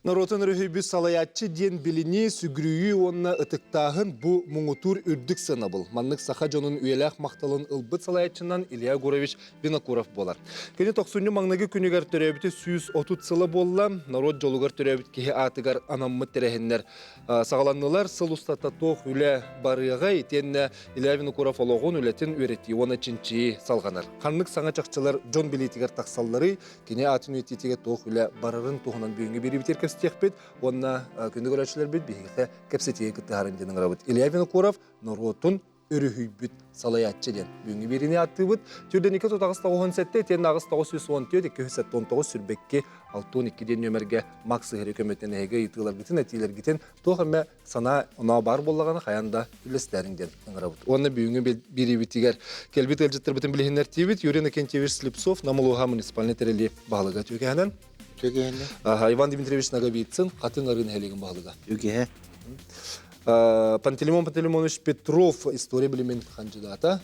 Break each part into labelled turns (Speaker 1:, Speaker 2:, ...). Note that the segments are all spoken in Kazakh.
Speaker 1: Наротын рөхөйбі салаятчы ден біліне сүгірүйі онына ытықтағын бұ мұңытур үрдік сына бұл. Маннық саха жонын үйеләқ мақталын ылбыт салаятчынан Илья Гурович Винокуров болар. Кені 90 маңнығы күнігер төрәбіті 130 сылы болла, народ жолығар төрәбіт кеге атығар анаммыт тәрәхінлер. Сағаланнылар сыл ұстата тоқ үлі барыға етенне Илья Винокуров олығын үлетін өреті, оны чинчи салғанар. Қанлық саңа чақчылар жон билетігер тақсаллары, кені атын өтетіге тоқ үлі барырын тоғынан бүйінге бері бітер стехбет, онна күнді көрәшілер бет бейгіқі кәпсетеге күтті харынденің рабыт. Илья Винокуров Нұротын өріхүйбіт салаятчы ден. Бүгінгі беріне атты бұд. Түрден 2 тұтағыста оғын сәтті, тен ағыз 910 219 сүрбекке 612-ден нөмерге мақсы ғыр өкөметтен әйгі етілер гітін, әтейлер гітін, тоғыме сана ұна бар болағаны қаянда үлістәрінден рабыт. Онна бүгінгі бері бітігер келбет әлжеттір бітін білігінер тейбіт, Юрина Кентьевич Слепцов, Намылуға муниципальный тәрелі бағылыға төгенен. Иван Дмитриевич Нагобицын, қатын арын әлеген бағылыға. Пантелеймон Пантелеймонович Петров, история білімен кандидата.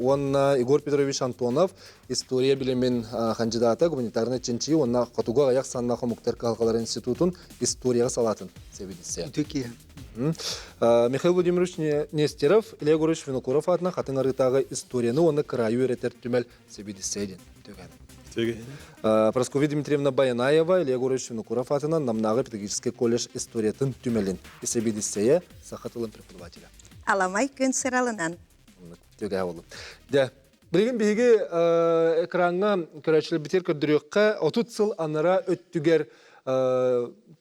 Speaker 1: Онна Игорь Петрович Антонов, история білімен кандидата, гуманитарный ченчи, онна Қатуға аяқ саннақы Мұқтар Қалқалар институтын историяға салатын себедісі. Михаил Владимирович Нестеров, Илья Гурович Винокуров атына қатын арытағы историяны оны краю өретер түмел себедісі еден. Прасковья Дмитриевна Баянаева, Илья Гурович Винокуров атынан Намнағы педагогический колледж историятын түмелін. Есебедісея сақатылын преподавателя.
Speaker 2: Аламай көн сыралынан.
Speaker 1: Төге олы. Білген бейге экранға көрәшілі бітер көрдіріққа 30 сыл анара өттігер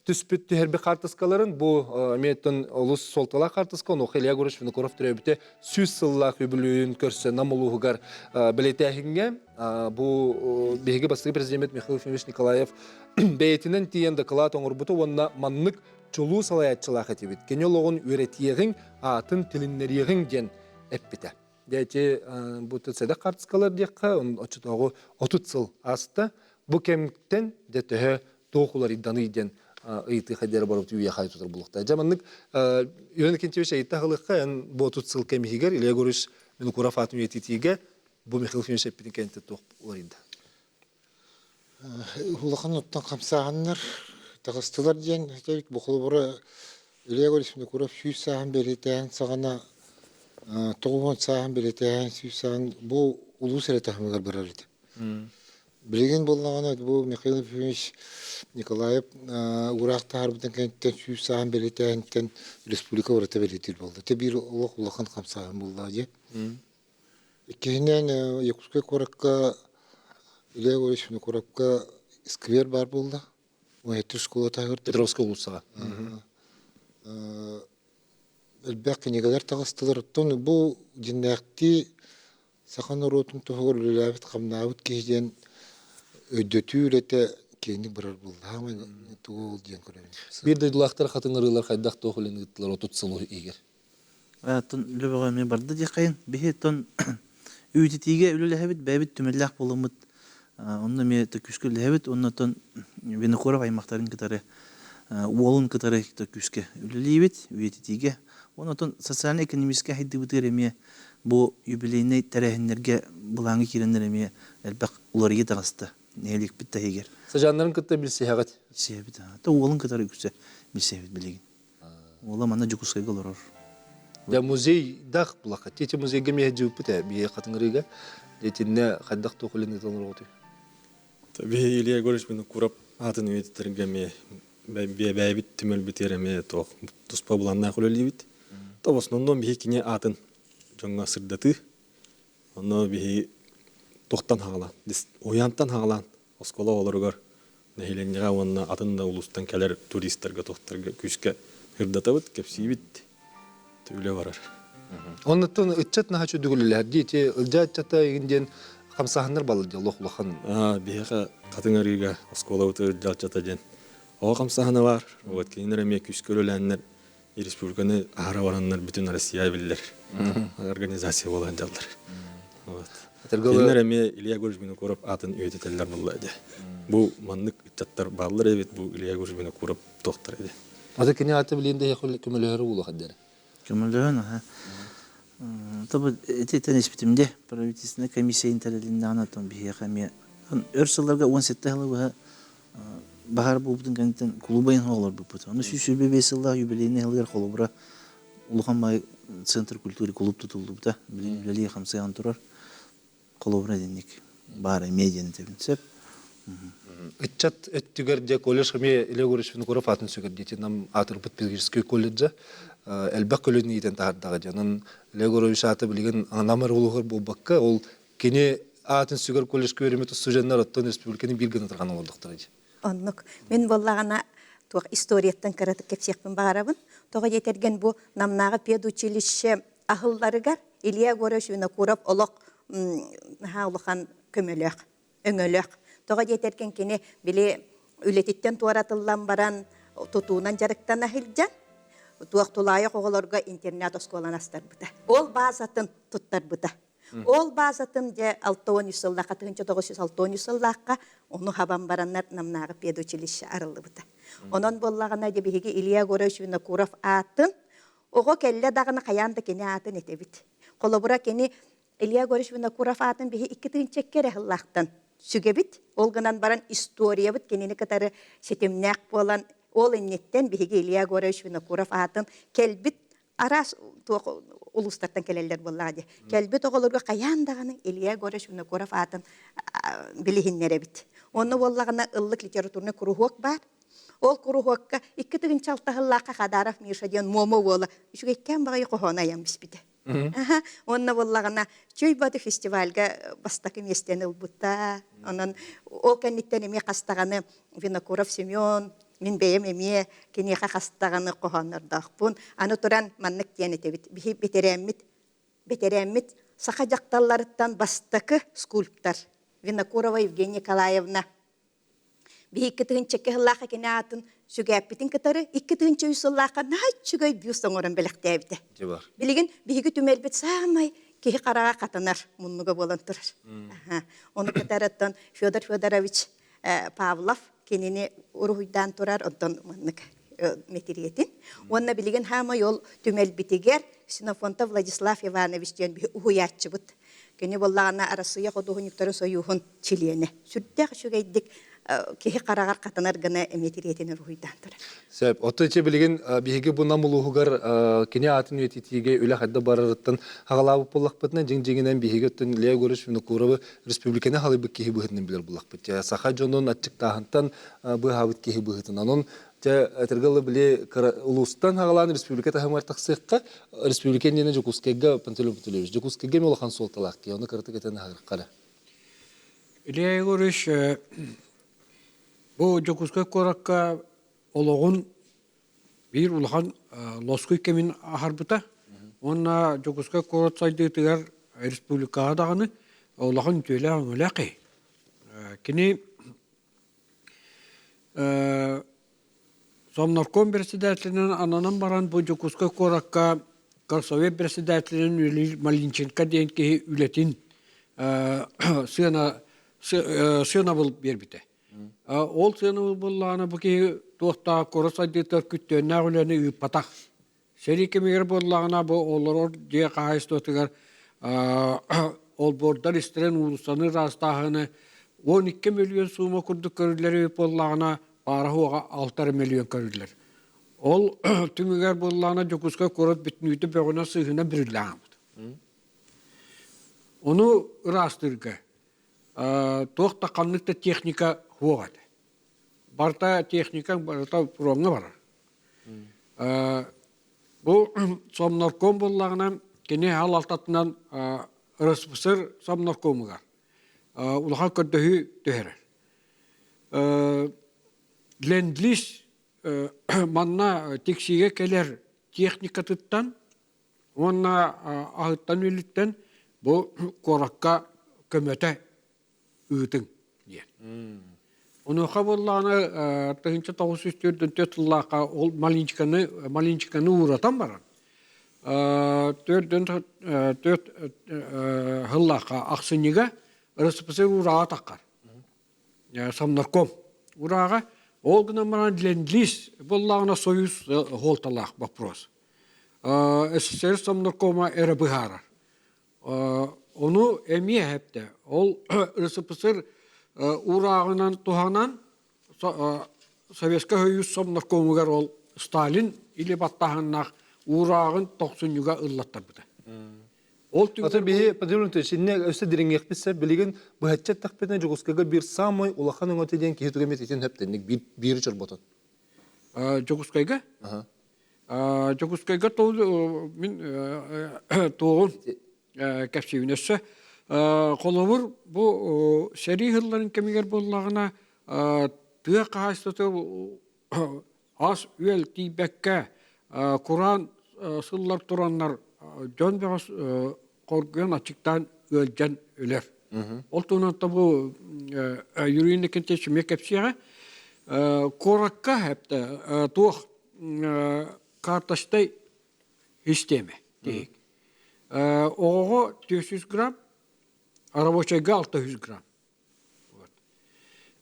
Speaker 1: түспіт түхербі қартысқаларын бұл меттің олыс солтала қартысқа, оны Илья Гурович Винокуров түрәбіте 100 сыллақ өбілуін көрсе намылуғығар білетәхінге. Бұл бейге бастығы президент Михаил Ефимович Николаев бәйтінен тиен дақылат оңырбыты онына маннық чулу салаятчылақ әтебет. Кене лоғын өретиеғін атын тіліннеріғін ген әппіті. Дәйте бұл түтседі қартысқалар дейққа, оның 30 сыл асты. Бұл кеміктен дәтігі тоқылар идданы иден ыйты хадер барып түйе хай тутар булыкта. Жаманнык Юрий Кентьевич айтта хылыкка бу 30 сыл кемигер Илья Гурович Винокуров атын етитиге бу Михаил Ефимович Эппин кенте тоқ оринда.
Speaker 3: Улахан оттан камсаганнар тагыстылар ден айтабит бухулбура Илья Гурович Винокуров 100 саан беретен сагана 90 саан беретен 100 саан бу улус ретахмагар баралыды. Білген болғаны бұл Михаил Ефимович Николаев Урақта харбытын кәнттен 100 саан беретен республика ората беретел болды. Тебір ұлаққан қамсаған болды. Кейінен Якутская қораққа Илья Гурович Винокуровқа сквер бар болды. Өйетті школа тағырды.
Speaker 1: Петровская улысыға.
Speaker 3: Әлбәқ кенегелер тағыстылар. Бұл динәқті сақан ұротын тұғыр үләбіт қамнауыт кейден өйдөтүү рете кейінік бірар болды. Хамай туғыл дейін көремін.
Speaker 1: Bir de dulaqtar xatın ırılar xaydaq toğulen gittiler 30 sıl iger.
Speaker 4: Тон любого барды дикайын. Бихе тон үйтитиге үлеләбит бәбит түмелләк булымыт. Онны ме төкүскө ләбит, онны тон Винокуров аймактарын кытары, уолун кытары төкүскө үлеләбит үйтитиге. Онны тон социально-экономический хәйди битереме бу юбилейный тәрәһеннәргә булаңы киреннәреме әлбәк уларга тагысты. Нелик битте егер.
Speaker 1: Сажанларын кытта билсе хагат.
Speaker 4: Себит. Та уолун кытары күсә билсебит билеген. Уола мана жукускай голор.
Speaker 1: Да музей дах булака. Тете музейге меҗүп бите бие хатыңрыга. Детинне хаддак тоқулен гиталар оты.
Speaker 5: Таби Илья Гурович Винокуров атын үйттерге ме бәбит түмел битереме тоқ туспа буланна хулелибит. Та в основном бие кине атын жаңа сырдаты. Оны бие тоқтан хағалан, оянтан хағалан, оскола оларығар, нәйленеға онына атында ұлыстан кәлер туристерге, тоқтарға күшке үрдатабыт, кәпсейбіт, түйлі барар.
Speaker 1: Оннаттан үтчат наға чөдігілілер, дейте үлжа үтчатта егінден қамсағандар балы де, лоқ-лоқан.
Speaker 5: Бейіға қатын арыға оскола өті үрдалчата ден. Оға қамсағаны бар, оғат кейінер әме күшкөл өләнлер, республиканы ағара баранлар бүтін Россия білдер. Организация болған жалдар. Келінер әме Илья Гурович Винокуров атын өйтетелер болды. Бұл маңнық үтчаттар бағылыр әбет, бұл Илья Гурович Винокуров тоқтар еді.
Speaker 1: Ата кене аты білейінде көмілері ұлы қаддары?
Speaker 4: Көмілері, Tabi tenis bitimde правительственная комиссия интерлинде анатом бие хами. Өрсөлөргө 17 жылы Bahar bulubdun kaniten kulubayın olur bu putu. Onu süsülbe besillah юбилейный hılgar kolubra Улухан бай центр культуры клуб tutuldu bu da. Bileli хамсаян турар. Kolubra dinlik. Bari medyanı tebintsep.
Speaker 1: Итчат өттүгер колледж хме иле гориш фин кора фатын сөгөр дете нам атыр педагогический колледжа элбак колледж нитен тардага жанын иле гориш аты билген намар улугар болбакка ол кене атын сөгөр колледж көрөмөт студенттер оттон республиканы бир гана турган болдуктар.
Speaker 2: Оннук. Мен боллагана тук историяттан караты кепсекпин багарабын. Тога жетерген бу намнагы педучилище ахылларыгар Илья Гореш Винокуров олок улухан көмөлөк, өңөлөк. Тога жетерген кене биле үлетиттен туаратыллан баран тутуунан жарыктан ахилжан. Туак тулайы оголорго интернет осколанастар бута. Ол базатын туттар бута. Ол базатын же 6 сыллакка, 906 сыллакка ону хабан бараннар намнагы педучилище арылды бута. Онон боллагана же биги Илья Гореш Винокуров атын ого келле дагына каянда кене атын этебит. Колобура кени Илья Гореш Винокуров атын биги 2 чеккере хыллактан сүгебит. Олгынан баран история бит кенени катары сетемнак болан ол иннеттен биги Илья Гореш Винокуров атын келбит арас улустардан келелер боллады. Келбит оголорго каяндаганы Илья Гореш Винокуров атын билихиннере бит. Оны боллагана ыллык литературный кругок бар. Ол кругокка 2 чалтахыллакка Хадаров Миша ден момо бола. Үчүгеккен багы кохонаям биспите. Онна боллагана чөйбаты фестивальга бастакы местен ылбутта. Онан ол кенниттен эме кастаганы Винокуров Семен, мин бейем эме кенеха кастаганы кохоннардакпун. Аны туран маннык тиенетебит. Бетереммит саха жакталларыттан бастакы скульптор Винокурова Евгения Николаевна. Бихи чеке хыллаха кене атын сүгәппитин кытары 2 үсыллаха найт сүгәй бюстан оран белектәбите. Билеген бихи түмелбет самай кихи карага катанар муннуга болан турар. Оны кытараттан Федор Федорович Павлов кенени уруйдан турар оттон маннык метериетин. Онна билеген хама йол түмелбитигер Синофонтов Владислав Иванович ден бихи уятчы бут. Кене боллагана арасыя кодугуниктары союхун чилиене. Сүрдәк сүгәйдик кихи карагар катанар гына метериетин уруйдан турар.
Speaker 1: Себеп оточе билген биһиге бу намулугар кине атын ветитиге үле хадда барырыттан хагалабы боллакпытна жиң-жиңинен биһиге тен Илья Гореш Винокурова республиканы халыбы кихи быһытын билер боллакпыт. Я саха жонун ачыктагынтан бу хабыт кихи быһытын. Анон те этергалы биле улустан хагалан республиката хамар таксыкка республиканы Жукускега Пантелеевич Жукускега мелохан солталакки. Аны кырты кетен хагыркара.
Speaker 6: Илья Гореш bu Jokuska korakka oloğun bir ulahan loskui kemin harbuta. Ona Jokuska korat saydı tigar Respublika dağını ulahan tüyle anılaki. Kini Somnarkom Presidentinin ananan baran bu Jokuska korakka Karsovet Presidentinin Malinchenka diyen ki ületin sığına bulup bir bite. Ол сыны булланы буки тохта коросайдытар күттөннә үләне үпатак. Серикемер буллагына бу олор же кайстотыгар ол бордар истрен улусаны растахыны 12 миллион сума курдук көрүлөр буллагына барахуга 6 миллион көрүлөр. Ол түмүгөр буллагына жокуска корот бүтнүйтү бөгөнө сыгына бирләм. Onu rastırga. Тохта канлыкта техника хугат. Барта техника барта промга бар. Бу Сомнарком буллагынан кене хал алтатынан РСФСР Сомнаркомга. Улаха көддөһү төһөр. Лендлис манна тексиге келер техника туттан онна агыттан үлүттен бу коракка көмөтө үтүң диен. Onu xabarlarını tığınca tavus üstürdün tötüllaqa ol malinçkanı uğratan baran. Tört hıllaqa aksınıga ırıspısı uğrağa takkar. Samnarkom uğrağa olguna baran Lendlis bollağına soyuz holtalaq bapros. SSR Samnarkoma era bıharar. Onu emiye hepte. Ol ırıspısı Urağından tuhanan Советский Союз сомнар көмүгер ол Сталин или баттаханнах урагын 90-га ыллаттар буда. Ол
Speaker 1: Ата бихи подробно то шинне өсө дирингек биссе билеген бу хатчат такпетне жогускага бир самый улахан оңоты ден ки түгемет итен хептенник бир чорботон.
Speaker 6: Жогускайга?
Speaker 1: Ага.
Speaker 6: Жогускайга тол мен тоғын кәпсивінесі. Қолыбыр бұл сәрі ғырларын кемегер болағына тыға қағайстаты ас үйел тейбәкке Құран сыллар тұранлар жон бәғас қоргын ачықтан өлжен өлер. Ол тұнатта бұл юрийні кентеші мекепсияға Коракка хепте тух карташтай системе дейік. Оғы 400 грамм, рабочайга 600 грамм.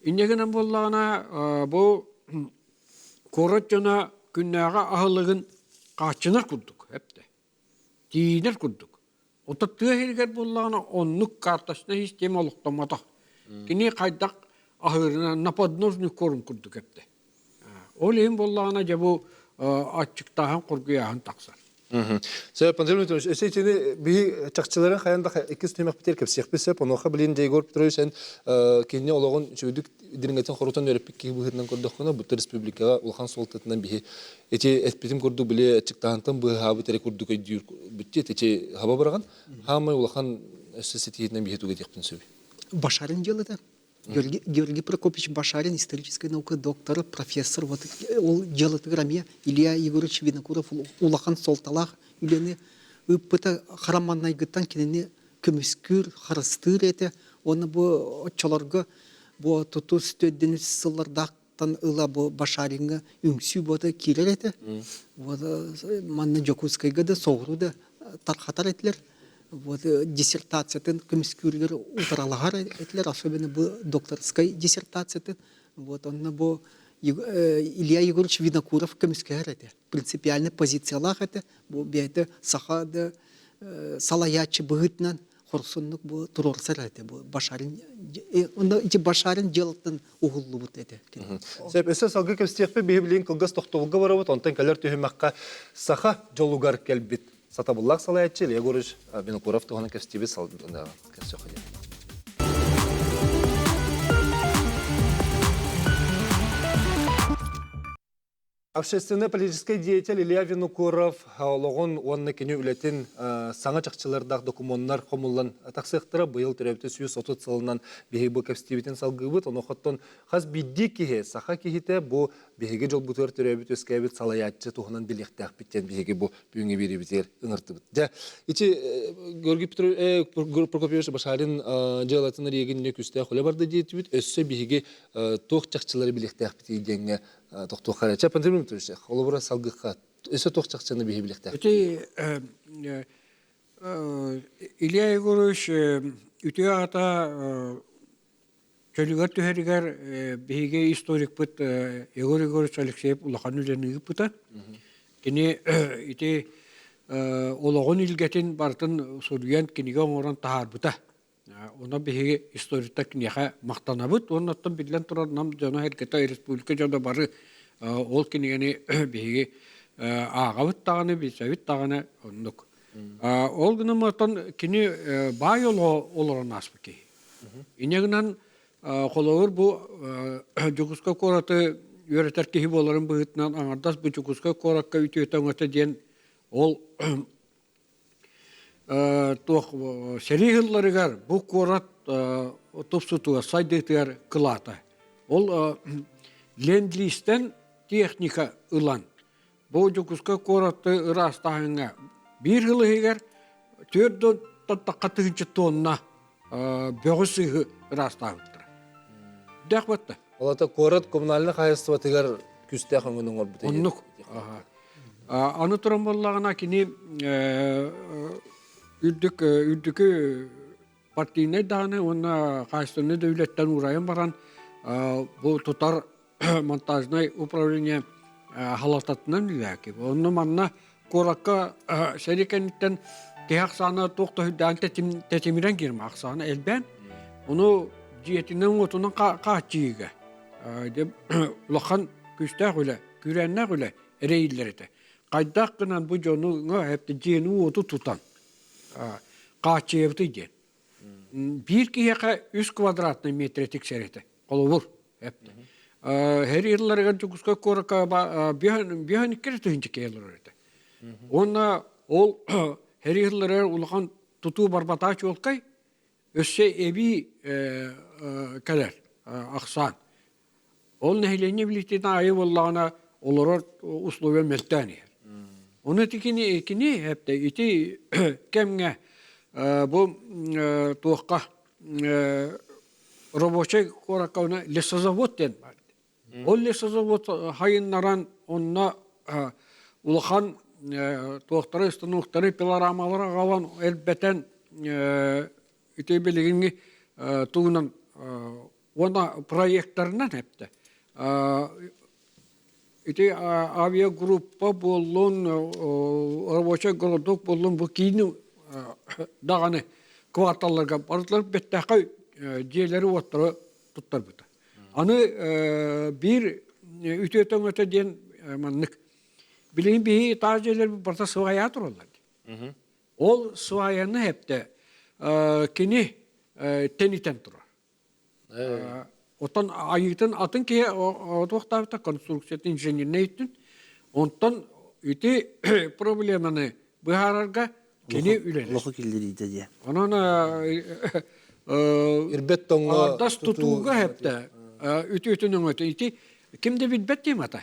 Speaker 6: Иннегінен болағына бұл корат жана күннәға ағылығын қачынар күрдік хепте. Дейінер күрдік. Ота түйгер болағына онлық карташтай системе олықтамадық. Кені қайдақ ahırına napadnoznu korun kurdu kepte. Olayım bollağına cebу açıktahan korkuyahan taksar.
Speaker 1: Sebep pandemya dönüş. Eşeğini bir çakçıların hayanda iki sütümek biter kepsiyek bir sebep. Onu bilin Igor Petrovic kendi olağın çöydük diringetin xorutan örepik ki bu hırdan kurduk ona bu respublikaya ulhan soltatından bir eti etpitim kurdu bile açıktahantan bu habı tere kurduk ediyor. Bitti eti hava bırakan hamay ulhan sesiyetinden bir hetu gediktin söbi.
Speaker 7: Башарин делает это. Георгий Прокопьевич Башарин, историческая наука, доктор, профессор. Вот он делает грамме. Илья Егорович Винокуров, Улахан Солталах, Ильяны, это хараманная гитан, кинене көміскүр, харастыр это. Он бу чаларга, бу туту стөдден сыллардақтан ыла бу Башаринга үңсү бода кирер это. Вот манна Жокускайга да соғыру да тархатар етілер. Вот диссертациятын көміскүрлер утаралағар етлер, особенно бұл докторской диссертациятын. Вот он бұл Илья Егорович Винокуров көміскер еті. Принципиальный позициялақ еті. Бұл бәйті сақады салаячы бұғытынан хорсынлық бұл тұрорсар еті. Бұл Башарин, Башарин делаттын уғылы бұд еті.
Speaker 1: Себеп өсі салғы көстекпе бейбілейін кылғыз тоқтолғы бары бұд, онтан кәлер түйімаққа сақа жолуғар кәлбет. Сатабуллах салаятчы, Илья Егорович Винокуров туғаны көстебе салдында көстек қойды. Общественно-политический деятель Илья Винокуров олығын онны кені үлетін саңа чақчылардағы документар қомылан тақсықтыры бұйыл түрепті сүйіс отыт сылынан бейгі көпстебетін салғы бұд. Оны қоттон қаз бидді кеге, сақа кегіте бұл бейгі жол бұтыр түрепті өскәбет салаятчы туғынан білектәқ біттен бейгі бұл бүйіңе бері бітер ұңырты бұд. Ичі Георгий Прокопьевич Башарин жалатыныр егінне күсті қолы барды дейті бұд, өссі бейгі тоқ чақчылары білектәқ біттейденге тоқтуқ қарача. Пандемия тұрышы, қолы бұра салғыққа өсі тоқ чақчаны бейгі білектәқ.
Speaker 6: Илья Егорович үтіге ата Чөлігер түхерігер бейге историк бұд Егор Егорович Алексеев улақан үлені бұта. Кені ити олағын үлгетін бартын сұрген кенеге оңыран тағар бұта. Ona бейге историктак неға мақтана бұд. Оның аттан білген тұрар нам жана әркеті республика жада бары ол кенегені бейге аға бұд тағаны, бейсәвіт тағаны ондық. Ол күнім аттан кені бай олыран аспы кей. Инегінен қолауыр бұл жүгізгі қораты өретер кейі боларын бұғытынан аңардас бұл жүгізгі қоратқа үтіетен өте ден ол сәрі ғылларығар бұл қорат тұпсытуға сайдетігер қылаты. Ол ленд-листен техника ұлан. Бұл жүгізгі қоратты ұрастағыңа бір ғылығығар төрді қатығыншы тонна бөғісігі ұрастағыттыр. Дәқ бәтті.
Speaker 1: Олата корат коммунальный хозяйство тегер күстә хаңының ор бите.
Speaker 6: Оннук. Аны туран боллагына кини үрдүкү партийне даны оны кайсыны дәүләттән урайын баран бу тутар монтажный управление халататынан биләки. Онны манна коракка шәрикәннән тәхәк саны тоқтыдан тәтемирән кирмә аксаны элбән. Оны диетинен отунан качыга. Деп улахан küstah üle, kürennak üle ereğillerite. Kaydak kınan bu jonu hep de jeni otu tutan. Kaçıyevdi diyen. Bir kiyaka 3 kvadratlı metre tikserete. Kolubur hep de. Her yıllara çukuska koraka bir han kere tühinci keyellerite. Ona ol her yıllara ulakan tutu barbataç olkay össe evi kadar aksan. Ol nehleni bilitine ayı vallahına olur uslu ve meltani. Onu tikini hep de iti kemge bu tuğka roboçe korakavna lesazavot den vardı. O lesazavot hayınlaran onna ulakan tuğtara üstünlükleri pilaramalara kalan elbeten iti bilgini tuğunan ona proyektlerinden hep de. İti avia grupa bolun roboçe grupdok bolun bu kini dağını kvartallarga barıtlar bettaka diyeleri ottara tuttar bu. Anı bir ütüyeten öte diyen manlık. Bilin bir taceler bir barta sıvaya dururlar. Ol sıvayanı hep de kini teniten durur. Otan ayıtın atın ki o tohtavta konstruksiyon inženierine ettin. Ondan iti problemini buhararga kini üleler.
Speaker 4: Loku killeri diye.
Speaker 6: Onun
Speaker 1: İrbet tonga
Speaker 6: ardas tutuğu hep de ütünün öte iti kimde bilbet diyeyim ata.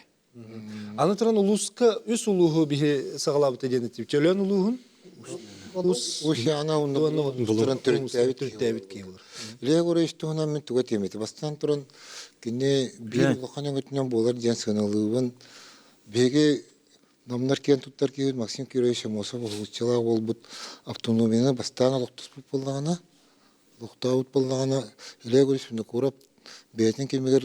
Speaker 1: Anıtıran uluska üs uluğu bihi sağlabıta denetip. Çölen uluğun?
Speaker 3: Uşağına onun turan
Speaker 1: Türk'tevit ki olur.
Speaker 3: İleye göre işte ona men tugat yemedi. Bastan turan kine bir ulakanın ötünden bolar diyen sınavlığın bege namlar kiyen tuttar ki Maksim Kiroyevич Mosa bolçala olbut avtonomiyana bastan alıqtus bolğana luqtavut bolğana ileye göre şimdi kurap beyten kemeger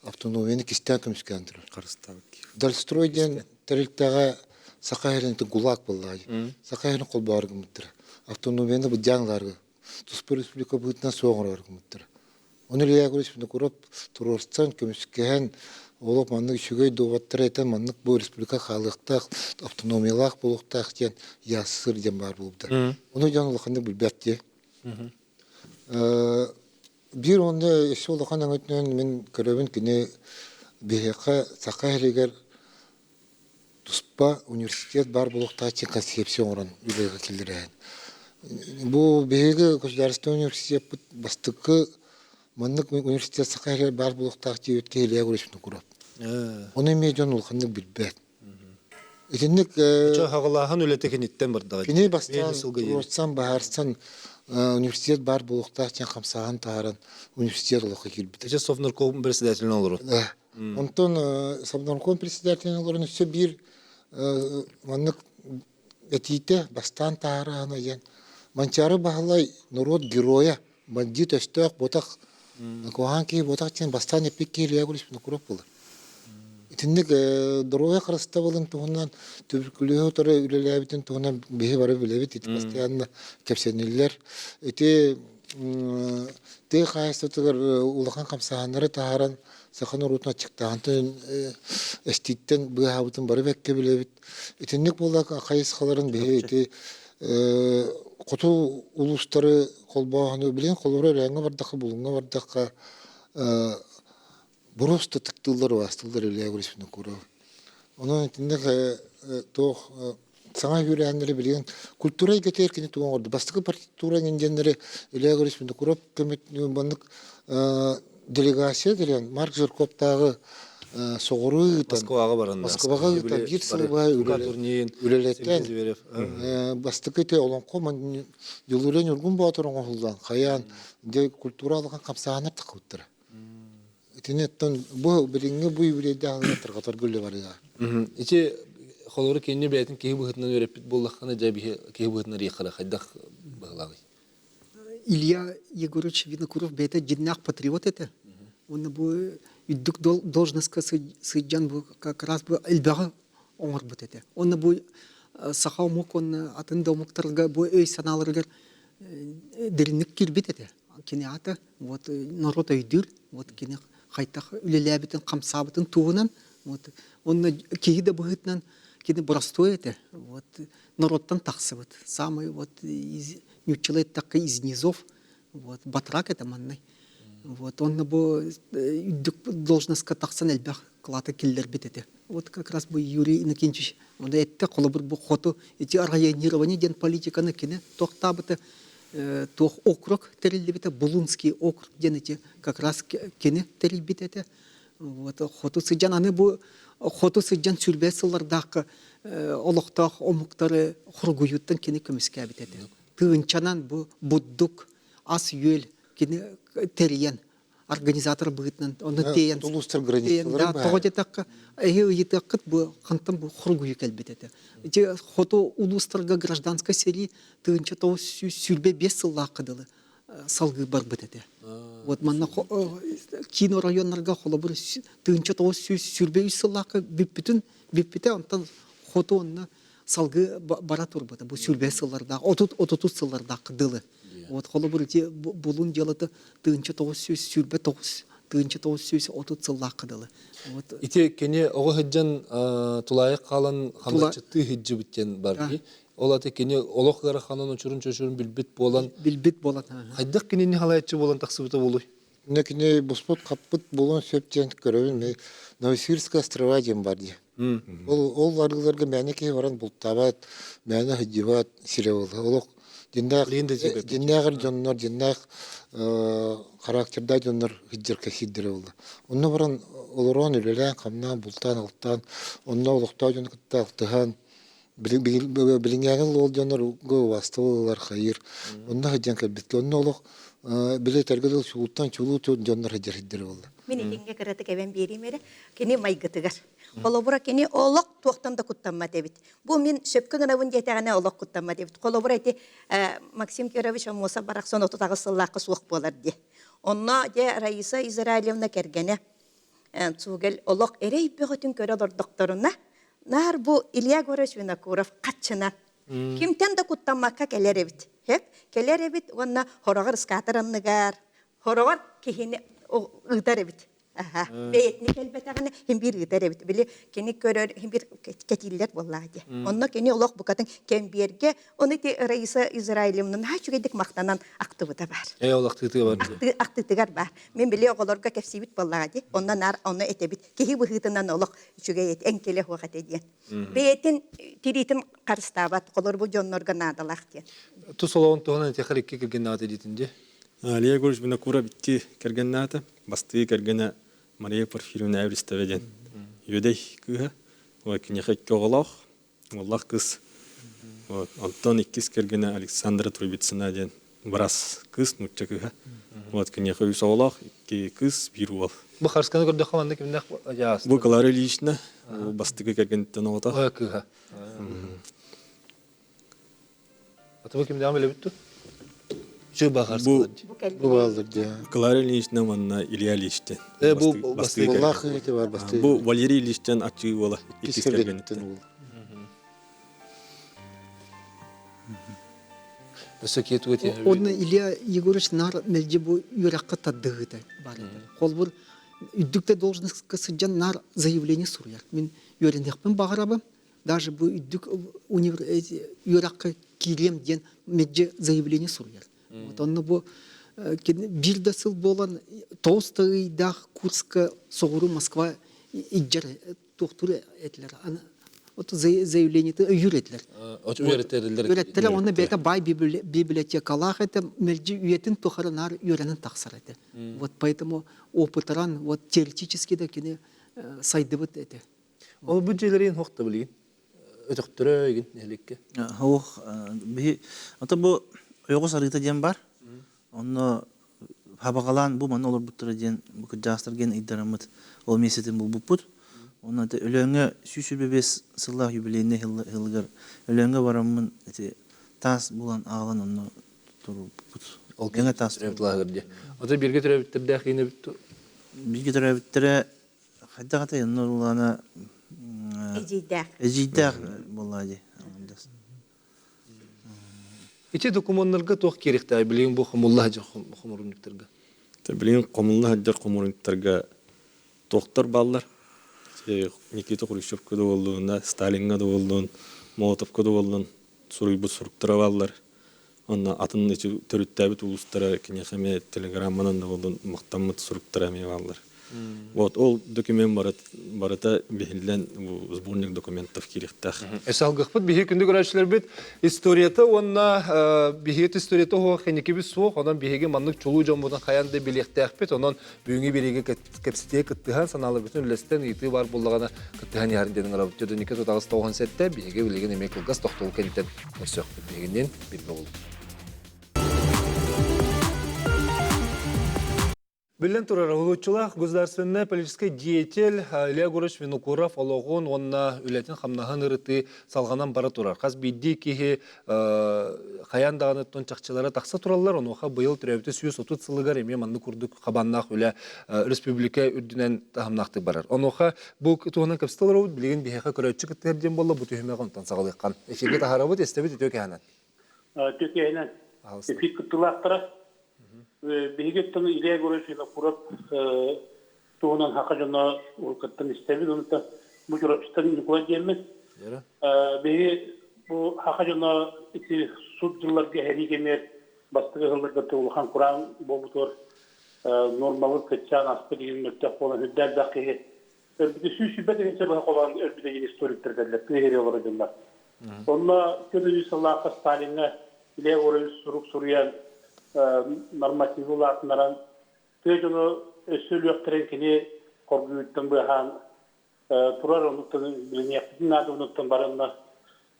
Speaker 3: avtonomiyani kistan kımskandır.
Speaker 5: Karıstabık.
Speaker 3: Dalstroyden teriltaga Sakayırın da gulak bolladı. Sakayırın kol bargı mıttır. Avtonomiyanda bu canlarga. Tuspur Respublika bıhtından soğanlar mıttır. Onu liya göre şimdi kurup Turorstan kömüskehen olup manlık şügey doğattır eten manlık bu Respublika halıqta avtonomiyalak buluqta diyen yasır diyen bar buluptar. Onu canlıqında bilbet diye. Bir onda eşi olaqan ötünen men köröbün kine biheka Sakayırıgar Tuspa üniversitet bar buluqta için konsepsiyon oran ülega kildiren. Bu bihege Gosdarstv üniversitet bastıkı manlık üniversitet Sakayırıgar bar buluqta için ötke ileye göreşini kurap. Onu medyon olqanlık bilbet. Etinlik
Speaker 1: Çağ hağılağın öletekin itten bardağı.
Speaker 3: kine bastan Rossan Baharstan üniversitet bar buluqta için kamsağın taharan üniversitet oluqa kilbit.
Speaker 1: Teşe Sofnarkov'un presidentinin olur.
Speaker 3: Ondan Sabdankom presidentinin olurun üstü bir manlık etiyte bastan taharana yen. Mançarı bahalay narod giroya. Bandit östök botak. Kohan ki botak için bastan epik ki liya kuliş bunu kurup olur. İtinlik droya karısta bulun tuğundan tübürkülüğü otarı ülelebitin tuğundan bihi varı bilebit. İti bastayanla kepseniller. İti de kayıstatıgar ulaqan kamsahanları taharan sakın orutuna çıktı. Antın estitten bu habıtın barı bekke bilebit. İtinlik bulak kayıskaların bihi iti kutu ulusları kolbağını bilen kolbağını rengi vardaka bulunga vardaka burosta tıktılları vasıtılları ileye göresini kuru. Onun içinde toh sana yüreğenleri bilen kulturayı getirkini tuğun ordu. Bastıkı partitura gençleri ileye göresini kurup kömüt bandık delegasyon dilen Mark Zırkop'tağı soğuru
Speaker 1: Moskvaga baranlar.
Speaker 3: Moskvaga gıtan bir sınıfa üleletten bastıkı te olan koman yılların yorgun bağıtırın oğuldan kayan de kulturalıkan kapsağına tıkıttır. İtinetten bu biringe bu yüreğde anlatır kadar gülle var ya.
Speaker 1: İçi xoluru kenni biletin kehi bıhıtından öğrepit bollaqana jabihi kehi bıhıtından riqara xaydaq bağlağı.
Speaker 7: Илья Егорович Винокуров бета жиннақ патриот это. Он bu üddük должностька сыджан bu как раз bu элбағы оңыр бут это. Он bu сахау мок он атын домуктарга bu öy sanalarga derinlik kirбит это. Кене ата вот народ өйдүр вот кене кайта үлеләбитин камсабытын туунан Вот он киһи быһытнан кини простой это вот народтан тахсыбыт самый вот нючилет так из низов вот батрак это манный вот он бу должностка тахсан элбах клата киллер битете вот как раз бы Юрий Иннокентьевич он это колобур бу хоту эти организирование ден политиканы кини тохтабыты тох округ терилбите Булунский округ ден эти как раз кини терилбите вот хоту сыджан аны бу хоту сыджан сүрбесылардакы олоқтақ омуктары хургуюттан кини көмүскә битете. Тыынчанан бу буддук ас юел кини териян организатор быытнан оны тейен.
Speaker 3: Улустар границалары
Speaker 7: Да, тоготетакка ыйытаккыт бу кантан бу хургую келбетете. Же хото улустарга гражданская серии тыынча то сүрбе 5 сыллакыдылы салгы бар битете. Вот манна кино районнарга холобур тыынча то сүрбе 3 сыллакы биппите антан хотонна салгы бара турбата бу сүрбе сылларда отут сылларда кыдылы вот холобур те булун делата тыынча тогуз сүз сүрбе тогуз тыынча тогуз сүз отут сылла кыдылы вот
Speaker 1: ити кене ого хыджан тулайык калан хамчытты хыджы биттен бар ди ол аты кене олох гара ханан учурун чөшүрүн билбит
Speaker 7: болот
Speaker 1: хайдак кенени халаятчы болан таксыбыта болуй
Speaker 3: Некіне бұспыт қаппыт болон сөптен көрөбін Новосибирская острова дем бар ди. Ол арғыларға мәне кей баран бұлттабат, мәне хыджибат сире болды. Олық диннағыр жоннор, диннақ характерда жоннор хыджыр кәсиддері болды. Онны баран олырон үлелән, қамнан, бұлттан, алттан, онны олықтау жон күтті алтыған, білінгәңіл ол жоннор гөө басты олар қайыр. Онны хыджан кәлбетті, онны олық биле тергедел шулуттан чулут жоннор хыджыр болды.
Speaker 2: Мен идинге кыраты кебен беримере кени майгытыгар. Колобура кени олок туактан да куттанма дебит. Бу мен сөпкөн гынабын жетегене олок куттанма дебит. Колобура эти Максим Кирович Моса бараксон отутагы сыллакы суак болар ди. Онна де Раиса Израилевна кергене цугел олок эрей бөгөтүн көрөдөр докторуна. Нар бу Илья Горович Винокуров катчына. Кимтен да куттанмакка келеребит. Хеп келеребит онна хорогор скатаранныгар. Хорогор кихини ыдаребит. Бейтни келбетаганы хим бир ыдаребит. Биле кени көрөр хим бир кетиллер боллады. Онна кени олок букатын кемберге оны те Раиса Израилевнын хачугедик мактанан актыбыта бар.
Speaker 1: Олок тыты бар.
Speaker 2: Актытыгар бар. Мен биле оголорга кепсибит боллады. Онна нар оны этебит. Кихи быхытынан олок чугейет энкеле хугат эден. Бейтин тиритин карыстабат колор бу жоннорга надалак ден.
Speaker 1: Тусолон тоонан техарикке келген нат эдитинде.
Speaker 5: Илья Горович Винокуров битти кергенната, басты кергена Мария Порфирьевна Эвристоведен. Юдей кыха, вот кнехать коголох, Аллах кыс. Вот Антон иккис кергена Александра Трубицына ден. Брас кыс нутча кыха. Вот кнехать соголох, ки кыс бирувал.
Speaker 1: Бу харсканы көрдө хаманда кимдак яас.
Speaker 5: Бу Клара Ильична, басты кергенттен ота.
Speaker 1: Ой кыха. Атабы кимде амеле битту? Чы бахарсканы.
Speaker 3: Бу балдыр ди.
Speaker 5: Клара Ильична манна Илья Ильичтен.
Speaker 1: Бу басты
Speaker 3: Аллах эти бар басты.
Speaker 5: Бу Валерий Ильичтен ачы бола. Иккис кергенттен.
Speaker 1: Өсөкет өте.
Speaker 7: Оны Илья Егорович нар мелже бу юракка таддыгыта бар. Холбур үддүктө должностка сыджан нар заявление суруяр. Мен юрендекпен багарабы. Даже бу үддүк юракка кирем ден мелже заявление суруяр. Вот онны бу бир да сыл болан Толстойдах Курска соғыру Москва иджар тоқтуры етлер. Вот заявление үйретлер. Үйреттер, оны бета бай библиотекалах это мелжи үйетін тухарынар үйренін тақсар это. Вот поэтому опытыран вот теоретически да кене сайдыбыт это.
Speaker 1: Ол бүджелерин хоқта білген. Өтіқтірі еген әлекке.
Speaker 4: Ох, бі, ата бу ойгос арыта ден бар. Оны хабагалан бу ман олар буттыра ден бу жастырген идарамыт ол месетин бул буппут. Оны да өлөңө сүсүбебес сыллах юбилейне хылгар өлөңө барамын эти тас булан аган оны туруппут.
Speaker 1: Ол кеңе тас туруплагырды. Ата бирге төрөбүттөрдө кийине бүттү.
Speaker 4: Бирге төрөбүттөрө хадагата нурлана эжидак боллади.
Speaker 1: Иче документтарга тох керекте билген бу хумуллах жок хумурунуктарга.
Speaker 5: Билген комуллах жок хумурунуктарга токтор баллар. Никита Хрущевка да болдуна, Сталинга да болдун, Молотовка да болдун, суруйбут суруктара баллар. Онна атын ичи төрүттәбит улустара кинехеме телеграмманан да болдун мактаммыт суруктара ме баллар. Вот ол документ барата бихиллен сборник документов кирихтах.
Speaker 1: Эсалгыхпыт бихи күндү көрәчләр бит историята онна бихит историята хо хенеки бис су, онан бихиге маннык чулуу жомбудан хаянды билектәхпет, онан бүгүнгү бириге кепситие кыттыхан саналы бүтүн лестен ити бар буллагана кыттыхан ярын дедин арабы төдөнүкө тотагыс тогон сетте бихиге билеген эмек кылгас токтол кенттен өсөк бигинен билме болду. Билен турар улуччулах государственный политический деятель Илья Гурович Винокуров олоғын онна үлетін хамнахан ырыты салғанан бара турар. Қаз бидді кеге қаян дағаныттон чақчылары тақса туралар, оныға бұйыл түрәбіті сүйіс отут сылығар еме манны күрдік қабаннақ үлі республика үрдінен тахамнақты барар. Оныға бұл туғынан көпстылар өт білеген бейхеқа көрәтші күттерден болы бұты хүме қонтан сағалыққан. Эфеге тахарабыт estebit төке ханат.
Speaker 8: Төке ханат. Эфит күттілақтыра. Бегеттен Илья Гурович Винокуров туғынан хақа жона ұрқыттан істебеді, оныта бұл жұрапшыстан Николай дейміз. Беге бұл хақа жона суд жылларға әрігемер бастығы ғылдырға тұғылған құран болбытыр нормалы күтсән асты деген мүттәк болан үддәр дақиғы. Өрбіді сүй-сүйбәт әгенсе бұға қолан өрбіді ен историктер дәлі, күнегері олар жындар. Онына көді Саллақа Сталинға Илья Гурович Суруян нормативы латынаран төжіні өсіл өқтірен кені қорғүйттің бұған тұрар ұнықтың білінеқтің ады ұнықтың барынна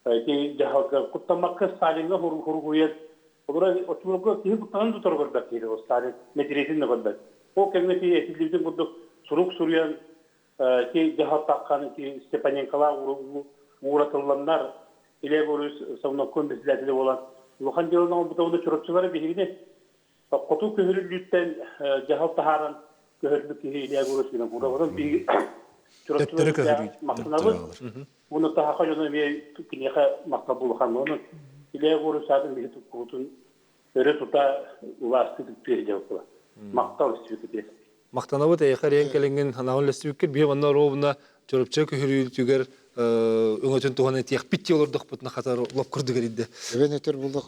Speaker 8: жағалға құттамаққа Сталинға құрғүйет олар отчылығы кейі құттанын тұтар көрбәк дейді ол Сталин мәдіретін көрбәк ол кәметі әсілдердің бұдық сұруқ сұруян кей жағал таққаны кей Степаненкала ұғыратыланлар Илья Гурович сауына көмбесіләтілі olan Лухан делонан бұтауында чұрапчылары бейгіне Қоту көһүрүлүттен жахал тахаран көһүрлүк Илья Гурович Винокуров биги чұрапчылары мақтанабы. Оны тахақа жона ме кинеха мақта булхан оны Илья Гурович сатын биги тұққутын өрі тұта уласты түппері жауқыла. Мақтау істебекке.
Speaker 1: Мақтанабы тәйқар ең кәленген ханауын ләстебеккер бе ванна робына чұрапчы көһүрүлүтүгер өңөтөн туғаны тияқ битти олырдық бұтына қатар лап күрді керейді.
Speaker 3: Әбен өтер болдық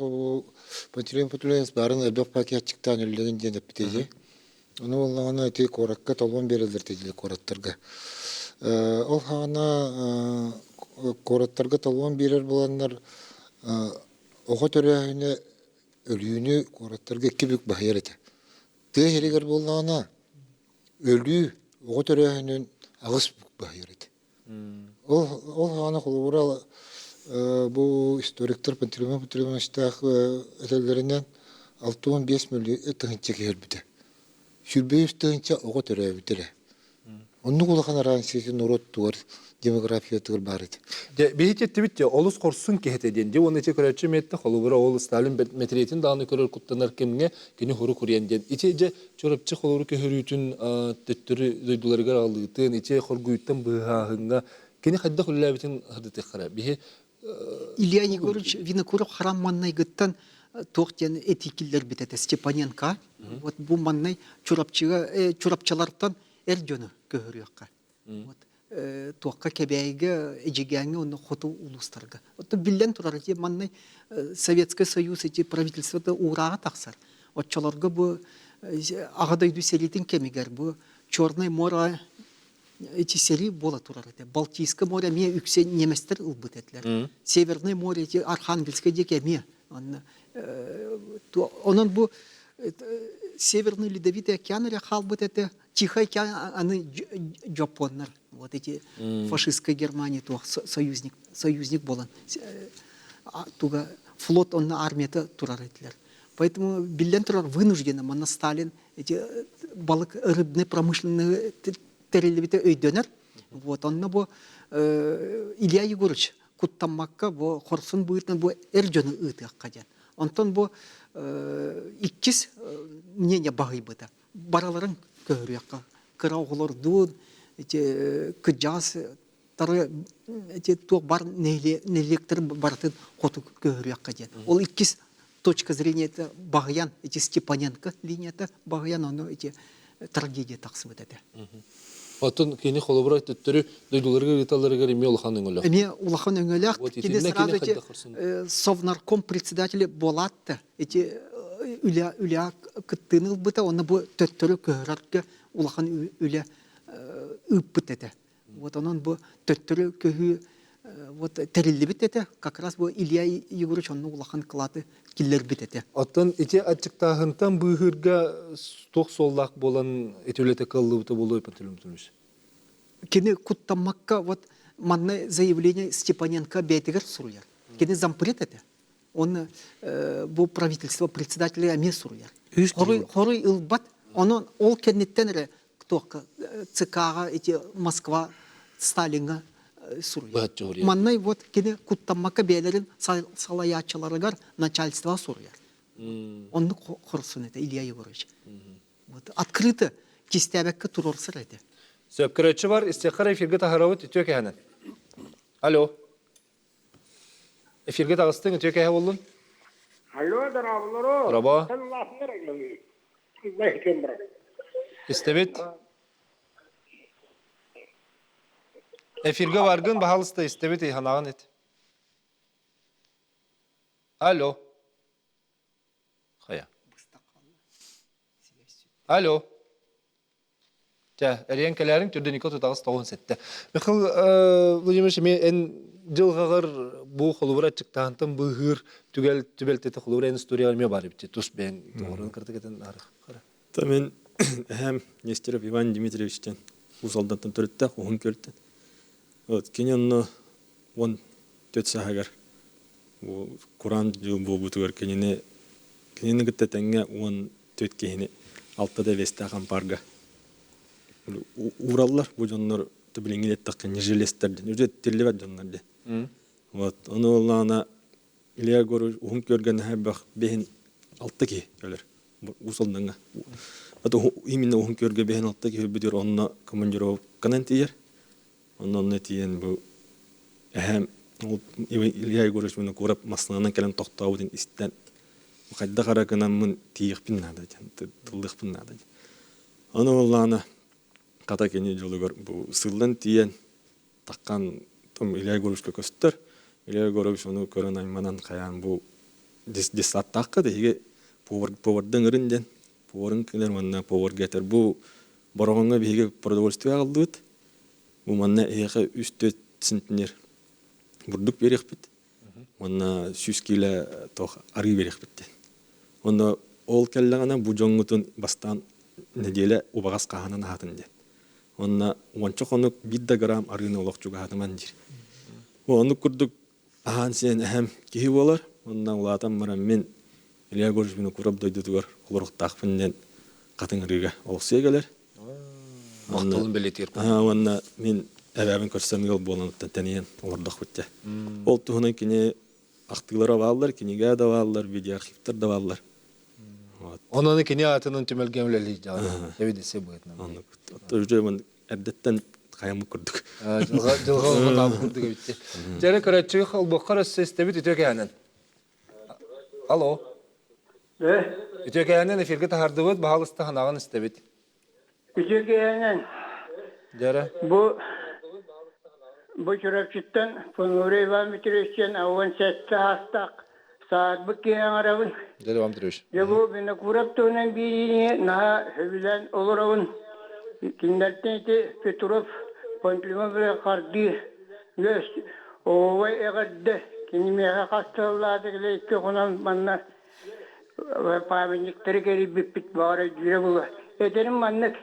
Speaker 3: Пантелейн Патулейнс барын өбек пакетчиктан үллеген деніп бітеде. Оны олағына өте қораққа толуын берілдір теділі қораттарға. Ол қағана қораттарға толуын берер боланлар оға төрәйіне өлүйіні қораттарға кебік бағайыр еті. Түй херегер болағына өлүй оға төрәйінен ағыс бағайыр еті. Ол ғана қолуыра бұл историктер Пантелейн Патулейнстақ әтелерінен 6-5 миллион тығынча кеғелбіді. Шүрбейіз тығынча оға төрәй бітірі. Оны қолаған арансеті нұрот туар демография тұғыр бар еді.
Speaker 1: Бейт етті бітті, олыс қорсын кехетеден, де оны ете көрәтші метті, қолуыра ол Сталин метреетін дағыны көрер құттанар кеміне кені хұры күренден. Ете же чорапчы қолуыры көхірійтін төттірі дөйдуларығар алығытын, ете қоргүйттен бұғағыңға кені қадда құлләбетін ғырды қара.
Speaker 7: Илья Егорович Винокуров харам маннай гыттан тоқтен этикиллер бітеді Степаненко. Вот бұл маннай чурапчылардан әрдені көхіріяққа. Тоққа кәбәйгі әжегәңі оны қоту ұлыстарға. Отты білден тұрар ете маннай Советский Союз ете правительствода ұраға тақсар. Отчаларға бұл ағадайды селетін кемегер бұл Черное море эти сели бола турар ете. Балтийское море ме үксе неместер ылбыт етлер. Северное море ете Архангельское деке ме. Онан бұл Северный Ледовитый океан халбыт ете. Тихий океан аны Жапоннар. Вот эти фашистская Германия тух союзник болан. Туга флот он армия турар етлер. Поэтому билден турар вынужденно манна Сталин эти балык рыбный промышленный терелебите өйдөнөр. Вот онна бу Илья Егорович куттамакка бу хорсын буйтан бу эржөнү ытыкка ден. Онтон бу иккис мнение багыйбыта. Бараларын көрүякка кыраулар дун эти кыжас тары эти ток бар нелектер бартын коту көрүякка ден. Ол иккис точка зрения это Багаян, эти Степаненко линията Багаян, оно эти трагедия таксыбыт эте.
Speaker 1: Отын кини холобра төттөрү дойдуларга риталарга реме улханың өлө.
Speaker 7: Эме улахан өңөлөк
Speaker 1: Вот
Speaker 7: кеде
Speaker 1: итинне
Speaker 7: сразу
Speaker 1: кине
Speaker 7: эти
Speaker 1: хайда кырсын.
Speaker 7: совнарком председатель болатты. Эти үля кыттыныл быта, оны бу төттөрү көһөрөргө улахан үля ыппыт эте. Вот онон бу төттөрү көһү вот терилибит эте. Как раз бу Илья Егорович онны улахан кылаты киллербит эте.
Speaker 1: Отын ите ачыктагынтан быгырга тох солдак болан этүлете кыллыбыты болой патылым тумуш.
Speaker 7: Кене куттамакка вот манна заявление Степаненко бетигер суруяр. Кене зампред эте. Он бу правительство председателя аме суруяр. Хорой илбат, он ол кеннеттен кто ЦКга эти Москва Сталинга суруяр. Маннай вот кене куттамакка бейлерин салаячыларыгар начальство суруяр. Он хорсун это Илья Егорович. Вот открыто кистебекке турорсыр эте.
Speaker 1: Сөпкөрөчү бар, истекара эфирге тахарабыт үтөк әһәнен. Алло. Эфирге тагыстың үтөк әһә болдун?
Speaker 9: Алло, дорогой.
Speaker 1: Раба.
Speaker 9: Рабо.
Speaker 1: Истебет. Эфирге баргын бахалысты истебет ханаган эт. Алло. Хая. Алло. Әрен кәләрің түрден икі тұтағыз тоғын сәтті. Михаил Владимирович, мен жылғағыр бұл қолыбыра чықтағынтын бұғыр түбелтеті қолыбыра ән историялар ме бар бітті. Тұс бән тоғырын қырты кәтін арық.
Speaker 5: Мен әм Нестеров Иван Дмитриевичтен ұзалдантын түрітті, оғын көрттен. Кені оны 14 сағағар Құран жыл бұл бұтығыр кенені күттетенге 14 кейіне 6-да весті аған барға. Ураллар bu jonlar tübülüngil ettikken nijelesтерден ücret tillebet jonlar de. Вот, onu olana İlya Goruş uhun görgen hebbak behin altta ki öler. Usaldan. Ata imine uhun görge behin altta ki höbüdür onna komandiro kanan tiyer. Ondan ne tiyen bu ehem İlya Goruş bunu korap maslanan kelen toxtawudin isten. Muqadda qarakanan mun tiyik pinnada, tıldık pinnada. Onu olana Kata keni jolugor bu sıldan tiyen takkan tom Илья Gorushka köstür. Илья Gorush onu körön aymanan kayan bu disat takka dege powerdan irinden powerın kiler manna power getir bu boroganga bege продовольствие aldıt. Bu manna ege 3-4 centner burduk berek bit. Manna 100 kilo toh arı berek bit. Onda ol kellagana bu jongutun bastan nedele ubagas kahanan hatındı. Onna onçoqonuk 1 gram arını olaqçuga hatman jir. Onu kurduk ahan sen hem kihi bolar. Ondan ulatan maram men Илья Gorush beni kurab doydudugar. Olurq taqpından qatın riga olaqsiya geler.
Speaker 1: Maqtalın belletir.
Speaker 5: Onna men əbəbin körsəm yol bolanıptan taniyen olurdaq bitdi. Ol tuhuna kini aqtıqlara bağlılar, kiniga da bağlılar, video arxivlar da bağlılar.
Speaker 1: Onun kini atının tümelgemleli canı. Evidesi bu etmem.
Speaker 5: Onu Erdetten kayamı kurduk.
Speaker 1: Жылға olma tabı kurduk bitti. Jere körətçi xal boqara sestebit ütök әнен. Alo. Ütök әнен efirge tahardıbıt bahalısты hanağın istebit.
Speaker 9: Ütök әнен.
Speaker 1: Jere.
Speaker 9: Bu çorapçıttan Pıngur Ivan Mitrovich'ten avvan sette hastaq. Saat bıkkeyen arabın.
Speaker 1: Jere vam Mitrovic.
Speaker 9: Bu beni kurap tuğunan birine naha hübilen olur avın. Kinderten ite Petrov Pontlima bile kardı. Göz ovay eğadde. Kinimeye kastırladı gile iki konan manna pavinikleri geri bipit bağırı cüre bulu. Ederim mannak.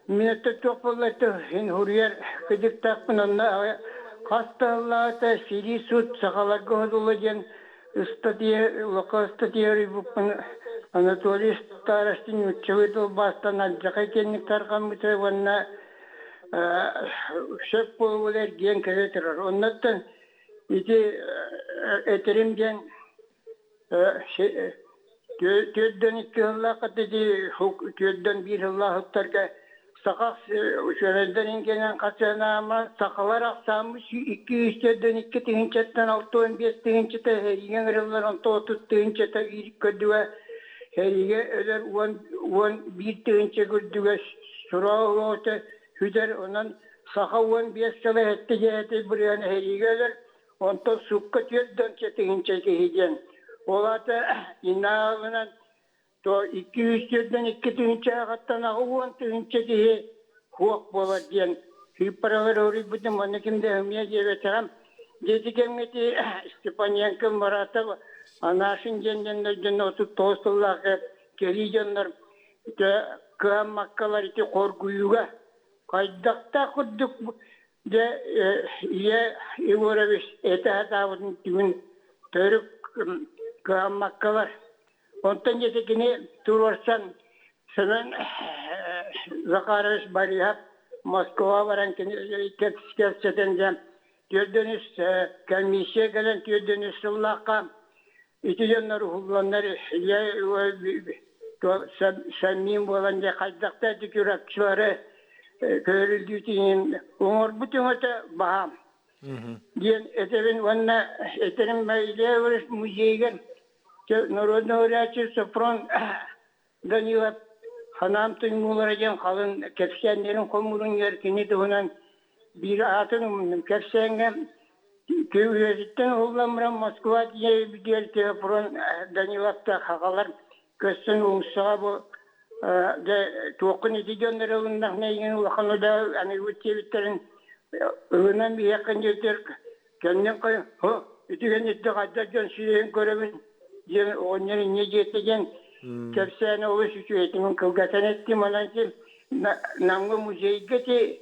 Speaker 9: Minette çok bulattı. Hin huriyer kıdık takpın onunla kastırladı. Siri sut sakalar gohdulacan. Статья Анатолий Старостин учевый бастан аджакай кенник таркан мыты ванна шеп болулер ген керетер. Оннаттан ити этеримден төддөн 2 жылга катыди төддөн 1 жылга хыттарга сакак шөрөндөн ингенен качанама сакалар аксамыш 200-дөн 2 тыгынчаттан 6-15 тыгынчата еңгерлер 30 тыгынчата ирик көдүгө Heriye öler 11 tığınca gürdüge şurağıta Hüder ondan sakawan biyasala etti jeheti buraya herigeler. Ondan sukka tüyden çetince gehiden. Olata inağından to 200 tüyden 2 tüyünce ağattan ağuan tüyünce gehe huak bolar diyen. Hüparalar ori bütün manekimde hümiye jeveteram. Dedi kemeti Stepanenko Maratov anaşın jendenlerden otup tostullak gelijenler de kıam makkalar iti korguyuga kaydakta kurduk de ye ivoravis etahatavın tümün törük kıam makkalar ondan yetekini turvarsan semen Zakarovich Barihap Moskova varan kepseden Tüydönüz komissiya gelen tüydönüz Allah'a itiyenler hullanlar ya samim olan ya kaydakta tükürakçıları görüldüğü için umur bütün öte baham. Diyen etevin vanna eterim meyle varış müzeygen Narodna Oryaçı Sofron Danilap Hanam Tüymulacan kalın kepsiyenlerin komurun yerkini de onun bir atın kepsiyenge Köyüzitten oğlamıram Moskova diye bir diğer telefon Danilap'ta hakalar köstün uğsağa bu de toğun edilyenleri olundan neyin uğakını da Amerika'nın ığınan bir yakın yeter kendin koy ötügen etti kadar şeyin göremin diye onları ne getegen kepsiyene oluş hükümetimin kılgatan ettim olan ki namgı müzeyi geti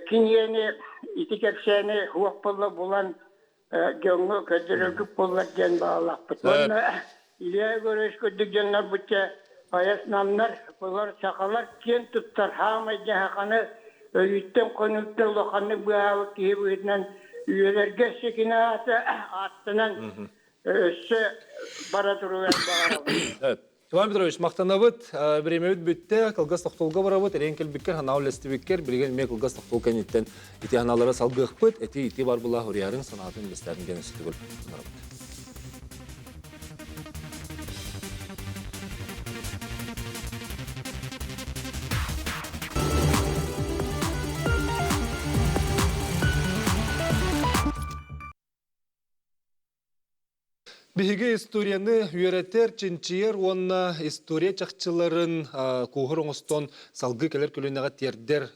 Speaker 9: Kinyeni iti kepsiyene huakpalla bulan gönlü kötürüküp bullar gen bağlak. Bana ilaya görüş kötük genler bütçe ayas namlar, bular sakalar ken tuttar. Hamay cahakanı öğütten konukta lokanı bağlı ki büyütünen üyelerge sekine attınan össe bara duruver bağırabı.
Speaker 1: Evet. Иван Петрович, мақтанабыт, біремеуіт бүтті, қылғас тоқтолға барабыт, әрен келбіккер, ханау ләсті біккер, білген ме қылғас тоқтолған еттен ити ханалара салғы ұқпыт, ити бар бұла хұриярын санатын бестерін гені сүті көл. Биһиге историяны үйрәтер, чинчиер, онна история чақчыларын куғыр оңыстон салғы келер көлінеға тердер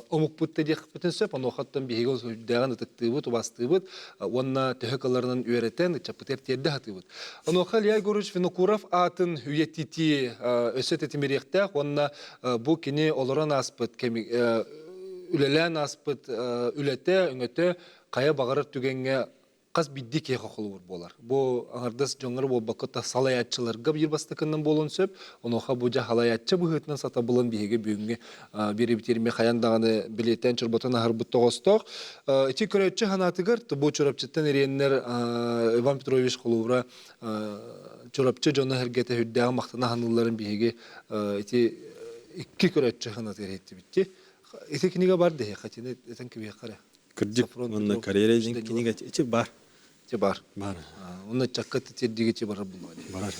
Speaker 1: омук бұтты дек бүтінсіп, оны оқаттан биһиге өйдәған ұтықтыбыт, убастыбыт, онна төхекаларынан үйрәтен, чапытер терді хатыбыт. Оны оқа Илья Егорович Винокуров атын үйетити өсет етімеректәк, онна бұ кені олыран аспыт, үлелән аспыт, үләте, үңөте, қая бағарыр түгенге қаз бидді кей қақылы болар. Бұл аңырдас жоңыр бұл бақытта салаятчыларға бір бастықынан болын сөп, оныға бұл жа халаятчы бұғытынан сата бұлын бейге бүйінге бері бітеріме қаяндағаны білеттен чұрботан ағыр бұтты қостық. Ити көрәтші ханатығыр, бұл чұрапчыттан еренлер Иван Петрович Қолуыра чұрапчы жоны әргеті хүддәға мақтана ханыларын бейге икки көрәтші ханатығыр етті бітті. Ити кінеге бар дәе, қатені әтен кебе қара.
Speaker 5: Кырдык, онна карьера жин книга içi бар.
Speaker 1: Бар.
Speaker 5: Бар.
Speaker 1: Оны чаккаты тердигечи бар булмады.
Speaker 5: Бар.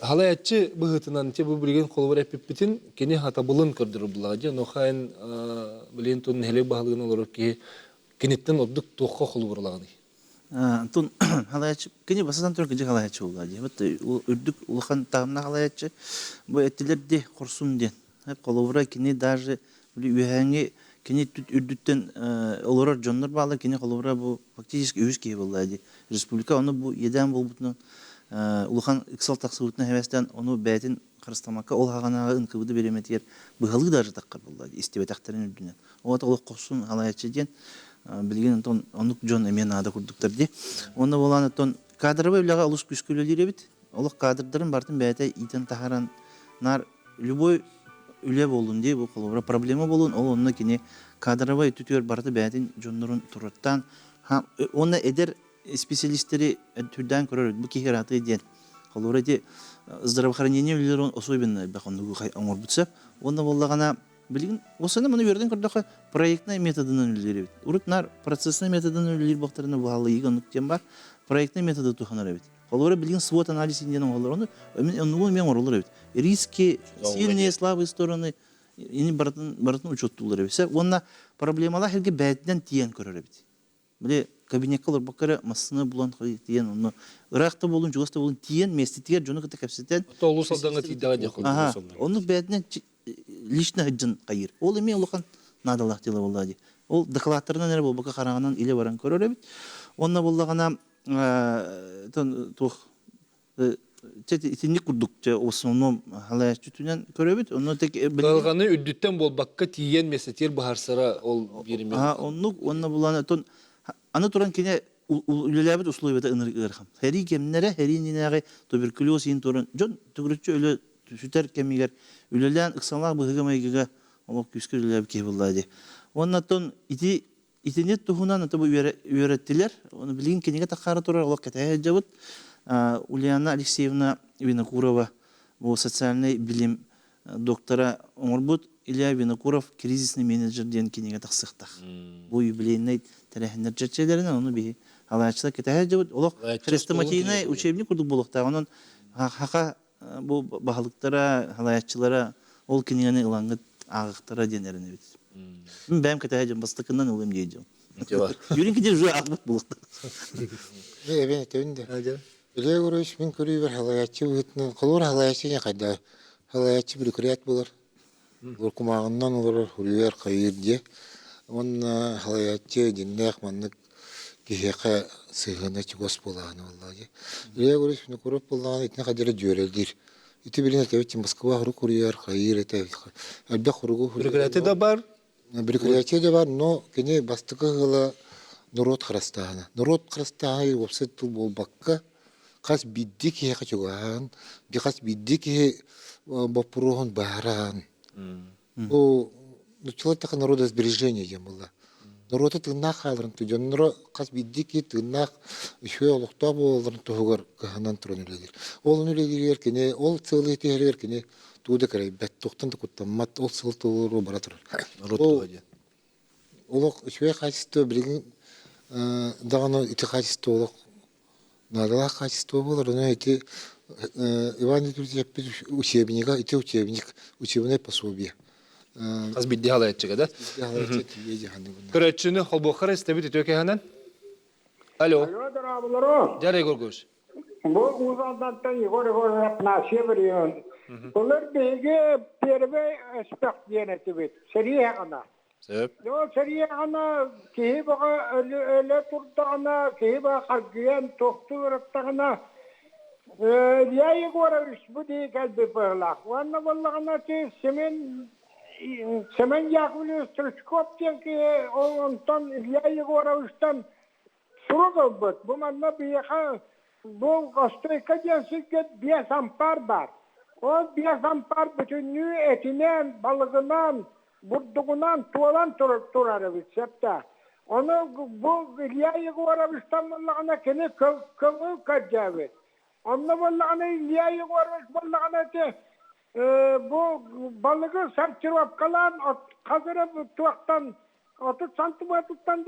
Speaker 1: Халаятчы быгытынан те бу билген колбар эппитин кени хата булын көрдүр булады. Но хайын билен тун хеле багылгын олор ки кенеттен оддук токко колбарлагы.
Speaker 4: Тун халаятчы кени басадан туран кени халаятчы булады. Вот үрдүк улхан тагына халаятчы бу этилерди курсун ден. Хеп колбара кени даже үйәңе кени түт үрдүттен олорор жоннор баалы кени колбара бу фактически үз кей булады. Республика оны бу еден болбутун улахан иксал таксыбытына хевестен оны бәтин Кырыстамакка ол хагана ынкыбыды береметер быгылы даже таккар булады. Истебетактарын үрдүнөн. Оот олук косун алаячы ден билген тон онук жон эмен ада курдуктар ди. Оны боланы тон кадровый улага улус күскөлөлөр бит. Олук кадрдарын бартын бәте итен тахаран нар любой үле болун ди бу колбара проблема болун ол онна кини кадровый түтөр барды бәтин жоннорун тураттан оны эдер специалисттери түрдөн көрөр бу кихераты ден колбара ди здравоохранение үлерон особенно баконду оңор бутса онда боллагана билген осыны муну берден көрдөкө проектный методунун үлери урутнар процессный методунун үлери бактарына баалы ийгонук тем бар проектный методу туханар бит колбара билген свод анализ инденен олорону мен оролор бит риски сильные слабые стороны ini barатын учеттулар эбесе. Онна проблемалар херге бәдден тиен көрөр эбит. Биле кабинетке олар бакара массыны булан тиен, онно ыракта болун, жугаста болун тиен меститигер жону кыта капсетен.
Speaker 1: Толу салдаңа тидага дек.
Speaker 4: Ага, оны бәдден лично хаджын кайыр. Ол эме улахан надалах дила боллади. Ол докладтарынан эре болбака караганан иле баран көрөр эбит. Онна боллагана тух итинник курдук же основном халаяч түнен көрөбүт. Онно тек
Speaker 1: Калганы үддүттен болбакка тиен месетер бахарсара ол бириме.
Speaker 4: Онна булана тон аны туран кине үлеләбит условията ыныргырхам. Хәри кемнәре хәри нинәгә туберкулез ин туран жон түгрүчө үле сүтер кемигер үлелән ыксанлар быгымайгыга олок күскөр үлеләбит ке булды. Онна тон итинет тухунан ата бу үйрәттеләр. Оны билген кинеге такары турар олок кәтә җавыт. Ульяна Алексеевна Винокурова, социальный билим доктора Омурбут, Илья Винокуров, кризисный менеджер ден кинеге тақсықтақ. Бұл юбилейный тәрәхіндер жәрчелерінен оны бей алайчылар кетәйі жауыд. Олық хрестоматийный учебник күрдік болықта. Оның хақа бұл бағалықтара, алайчылара, ол кинегені ұлаңғыт ағықтара денеріне бет. Бәйім кетәйі жауыд, бастықынан ұлым дейді. Юрин кеде жүр ағылық болықта.
Speaker 3: Эбен этебинде. Илия Гурович мен көрүбөр халаячы үтүнөн колор халаячы не кайда. Халаячы бир креат болор. Бул кумагындан олор хүрүер кайырды. Он халаячы диннек маннык кихека сыгына чугос болганы болду. Илия Гурович мен көрүп болган итне кадыр жөрөлдүр. Ити билин этебит Москва хүрүер кайыр этебит. Албек хүрүгү
Speaker 1: Бюрократия да бар.
Speaker 3: Бюрократия да бар, но кене бастыкы гыла народ храстана. Народ храстана вопсет тул болбакка кас бидди ки хачуган, би кас бидди ки бапурон баран. О, начало так народосбережение я была. Народ это нахалран туден, народ кас бидди ки тынах еще олухта болран тугар каханан тронуледир. Ол нуледир кене, ол целый тегер кене туда край бет тоқтан да куттамат ол сылтылыру баратыр. Народ олох еще качество билген дагано ити качество олох надала качество болар, но эти Иван Ильич учебника, эти учебное пособие.
Speaker 1: Аз бидди халаячыга да. Көрөчүнү холбохар эстебит өтөкө ханан. Алло.
Speaker 9: Алло, дорогой.
Speaker 1: Жарай горгош.
Speaker 9: Bu uzandan Егор hep nasiye veriyor. Onlar bilgi perve aspekt yönetimi. Seriye ana.
Speaker 1: Sebep?
Speaker 9: Yo seriye ana ki baka öyle turda ana ki baka kalgiyen toktu ırıttağına. Ya Егорович bu diye kalbi bağlak. Vanna vallahi ki semen yakılıyor Strıçkop diyen ki ondan İlya Егорович'ten soru kalbet. Bu manna bir yaka bu Kostoyka diyensiklet bir sampar var. O bir sampar bütünlüğü etinden, balığından, burduğundan tuğalan turar septa. Onu bu İlya Егорович'ten vallağına kene kılı kacavet. Onunla vallağına İlya Егорович vallağına de bu balığı sarçırıp kalan kazırıp tuğaktan 30 santimetreden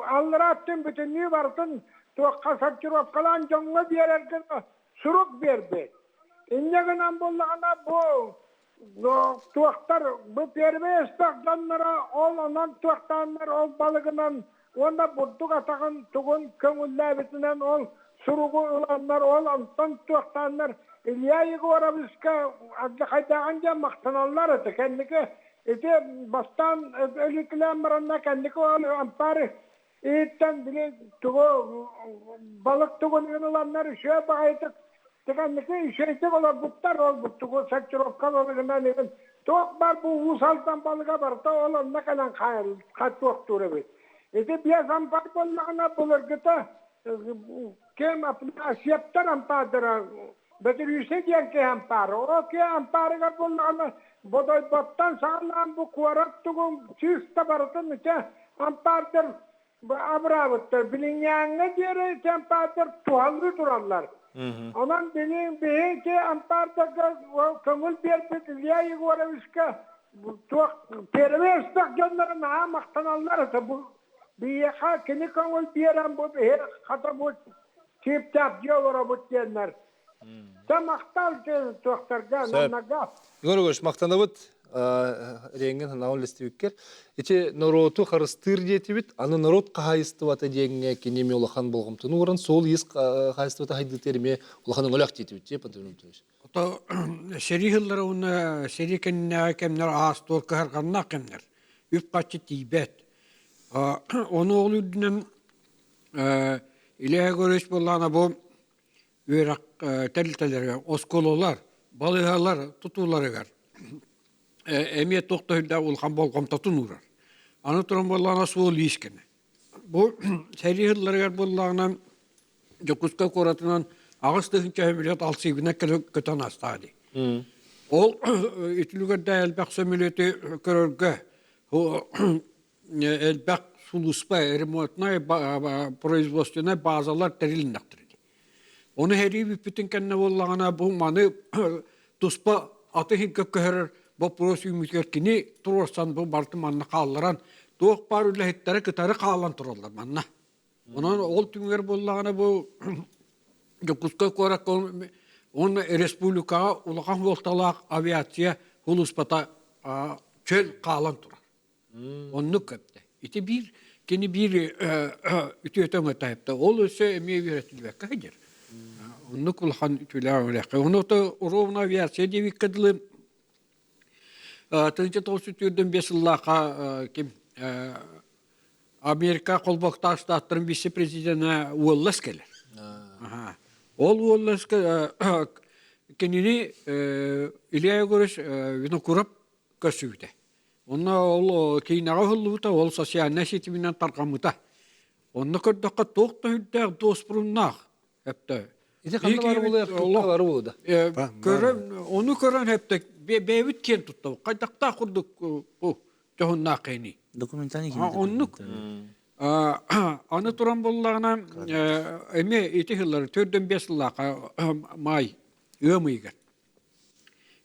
Speaker 9: allara attın bütünlüğü varsın. Tuğakka sarçırıp kalan canlı bir yerken suruk verdi. İnneğinden vallağına bu tuğaktar bu perve estaktanlara ondan tuğaktanlar ol balığından onda burduk atağın tuğun köngüllabitinden ol suruğu ulanlar ol ondan tuğaktanlar İlya Егорович'ka adlı kaydağınca maktanallar eti kendiki eti bastan ölüklen baranda kendiki ol amparı itten bile tuğu balık tuğun ulanlar şöyle bağaytık kendiki şeytik ola buktar ol bu tuğu sakçırovkal olağından tuğuk var bu usaldan balığa var da olan ne kadar tuğuk duruyor eti bir sampar bolmağına bulur gıta kim asiyaptar ampadıra betul yüksek yer ki amparo. O ki amparo ka bolmağına bodoy bottan sağlam bu kuarak tuğun çiğsta baratın içe ampardır abravuttır. Bilinyanlı diye ampardыр tuhallı durarlar. Ondan benim bir ki amparda kömül bir İlya Егорович'ka pervestak gönderine maktanallar. Bu bir yaka kini kömül bir yerim bu bir hata bu tip tap diyorlar bu diyenler. Sen maktal ki doktorga nanaga.
Speaker 1: Gorgoş maktanabıt ренген ханау листивиккер. Иче народу харыстыр детибит, аны народ кахайыстыбата дегенге кенеме улахан болгомтун урын сол ис кахайыстыбата хайдытерме улаханын олак детибит, же пантелон туш.
Speaker 6: Ото серихыллары уны серикенне кемнер aastor кыһарганна кемнер. Үп качы тибет. Оны олудунан илеге көрөш боллана бу үрак телтелерге оскололар, балыгалар тутуларыгар. Эмие токтойда улхан болгом татунурар. Аны туран боллана суол лишкене. Бу серихылларыгар боллана жокуска коратынан Ağustos'un çeviriyor alsıbına kötü hastaydı. Ol ütülüge de elbak sömületi körülge. O elbak suluspa remotna производственная bazalar terilinaktirdi. Onu heri bir bütün kendine ollağına bu manı tuspa atıhın kökkerer bu prosu mükerkini turursan bu bartımanına kaldıran doğuk parıyla hittere kıtarı kalan tururlar manna. Onun ol tümger bollağına bu Jokuska korak on respublika ulakan voltalak aviasiya huluspata çöl kalan turar. Onu köpte. İti bir kini bir ütüyeten öteyipte. Olursa emeği üretilmek kaçır. Onu kulakan ütüler öyle. Onu da Rovna aviasiya diye bir kadılı tınca tosu türden 5 yıllaka kim Amerika kolbakta statların vice prezidenti Wallace gelir. Ol Wallace kendini ilaya görüş bunu kurup gösüydü. Ona ol kinağı hıllıta ol sosyal neşitiminden tarkamıta. Onu kadar tokta hüdder dostbrunnak hepte.
Speaker 1: İşte kanlı var bulu yaptıkta var bulu da.
Speaker 6: Onu gören hepte bevit ken tuttu. Kaydakta kurduk bu çoğunna keni.
Speaker 4: Dokumentani kim?
Speaker 6: Onu Anı turan bollağına eme etihilleri tördün 5 yıllaka may ömüyger.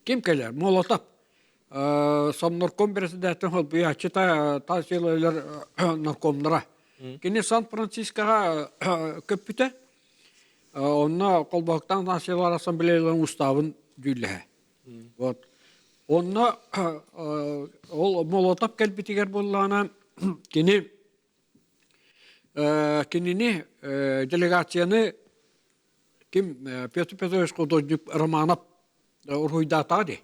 Speaker 6: Kim keler? Molotov. Som narkom presidentin hol bu yaşçıta tavsiyeler narkomlara. Kini San Francisco'ya köpüte. Onna kolbaktan tavsiyeler asambleyelerin ustavın dülle. Onna Molotov kelbitiger bollağına kini Kendini delegasyonu kim Petr Petrovich Kodojnik Romanov orhuydatadi.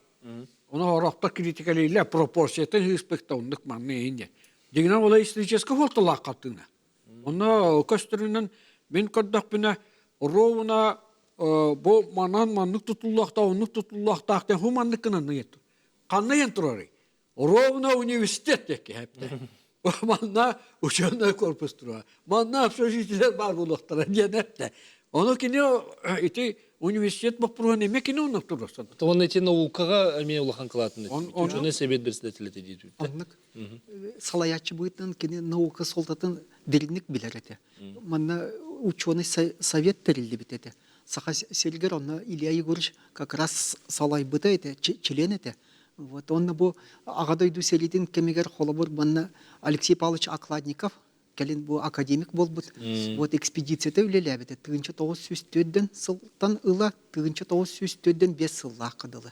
Speaker 6: Ona oraqta kritikaliyle proporsiyetten hıspektavunluk manneğince. Dignan olay isteyeceğiz voltalaq qatına. Ona köstürünün ben kaddak bine rovuna bu manlık tutullaqta onluk tutullaqta humanlıkına niyet. Qannayan turari. Rovuna üniversitet hepte. Manna uçağına korpus dura. Manna absolutler var bulaklara cennette. Onu kini iti üniversitet bakpruhan emek kini onu turursan.
Speaker 1: Onun için naukaga eme ulakan kılatın. Onu sebep dersletilet ediyor.
Speaker 7: Anlık. Салаячы бытын кені наука солтатын деринник билер эте. Манна ученый совет терилди бит эте. Саха Сергер онна Илья Егорович как раз салай быта эте, член эте. Вот он бу агадай дуселитин кемегер холобур манна Алексей Павлович Окладников келин бу академик болбут. Вот экспедицияда үлелебеде. Тыгынчы 904-ден сылтан ыла, тыгынчы 904-ден 5 сылла кыдылы.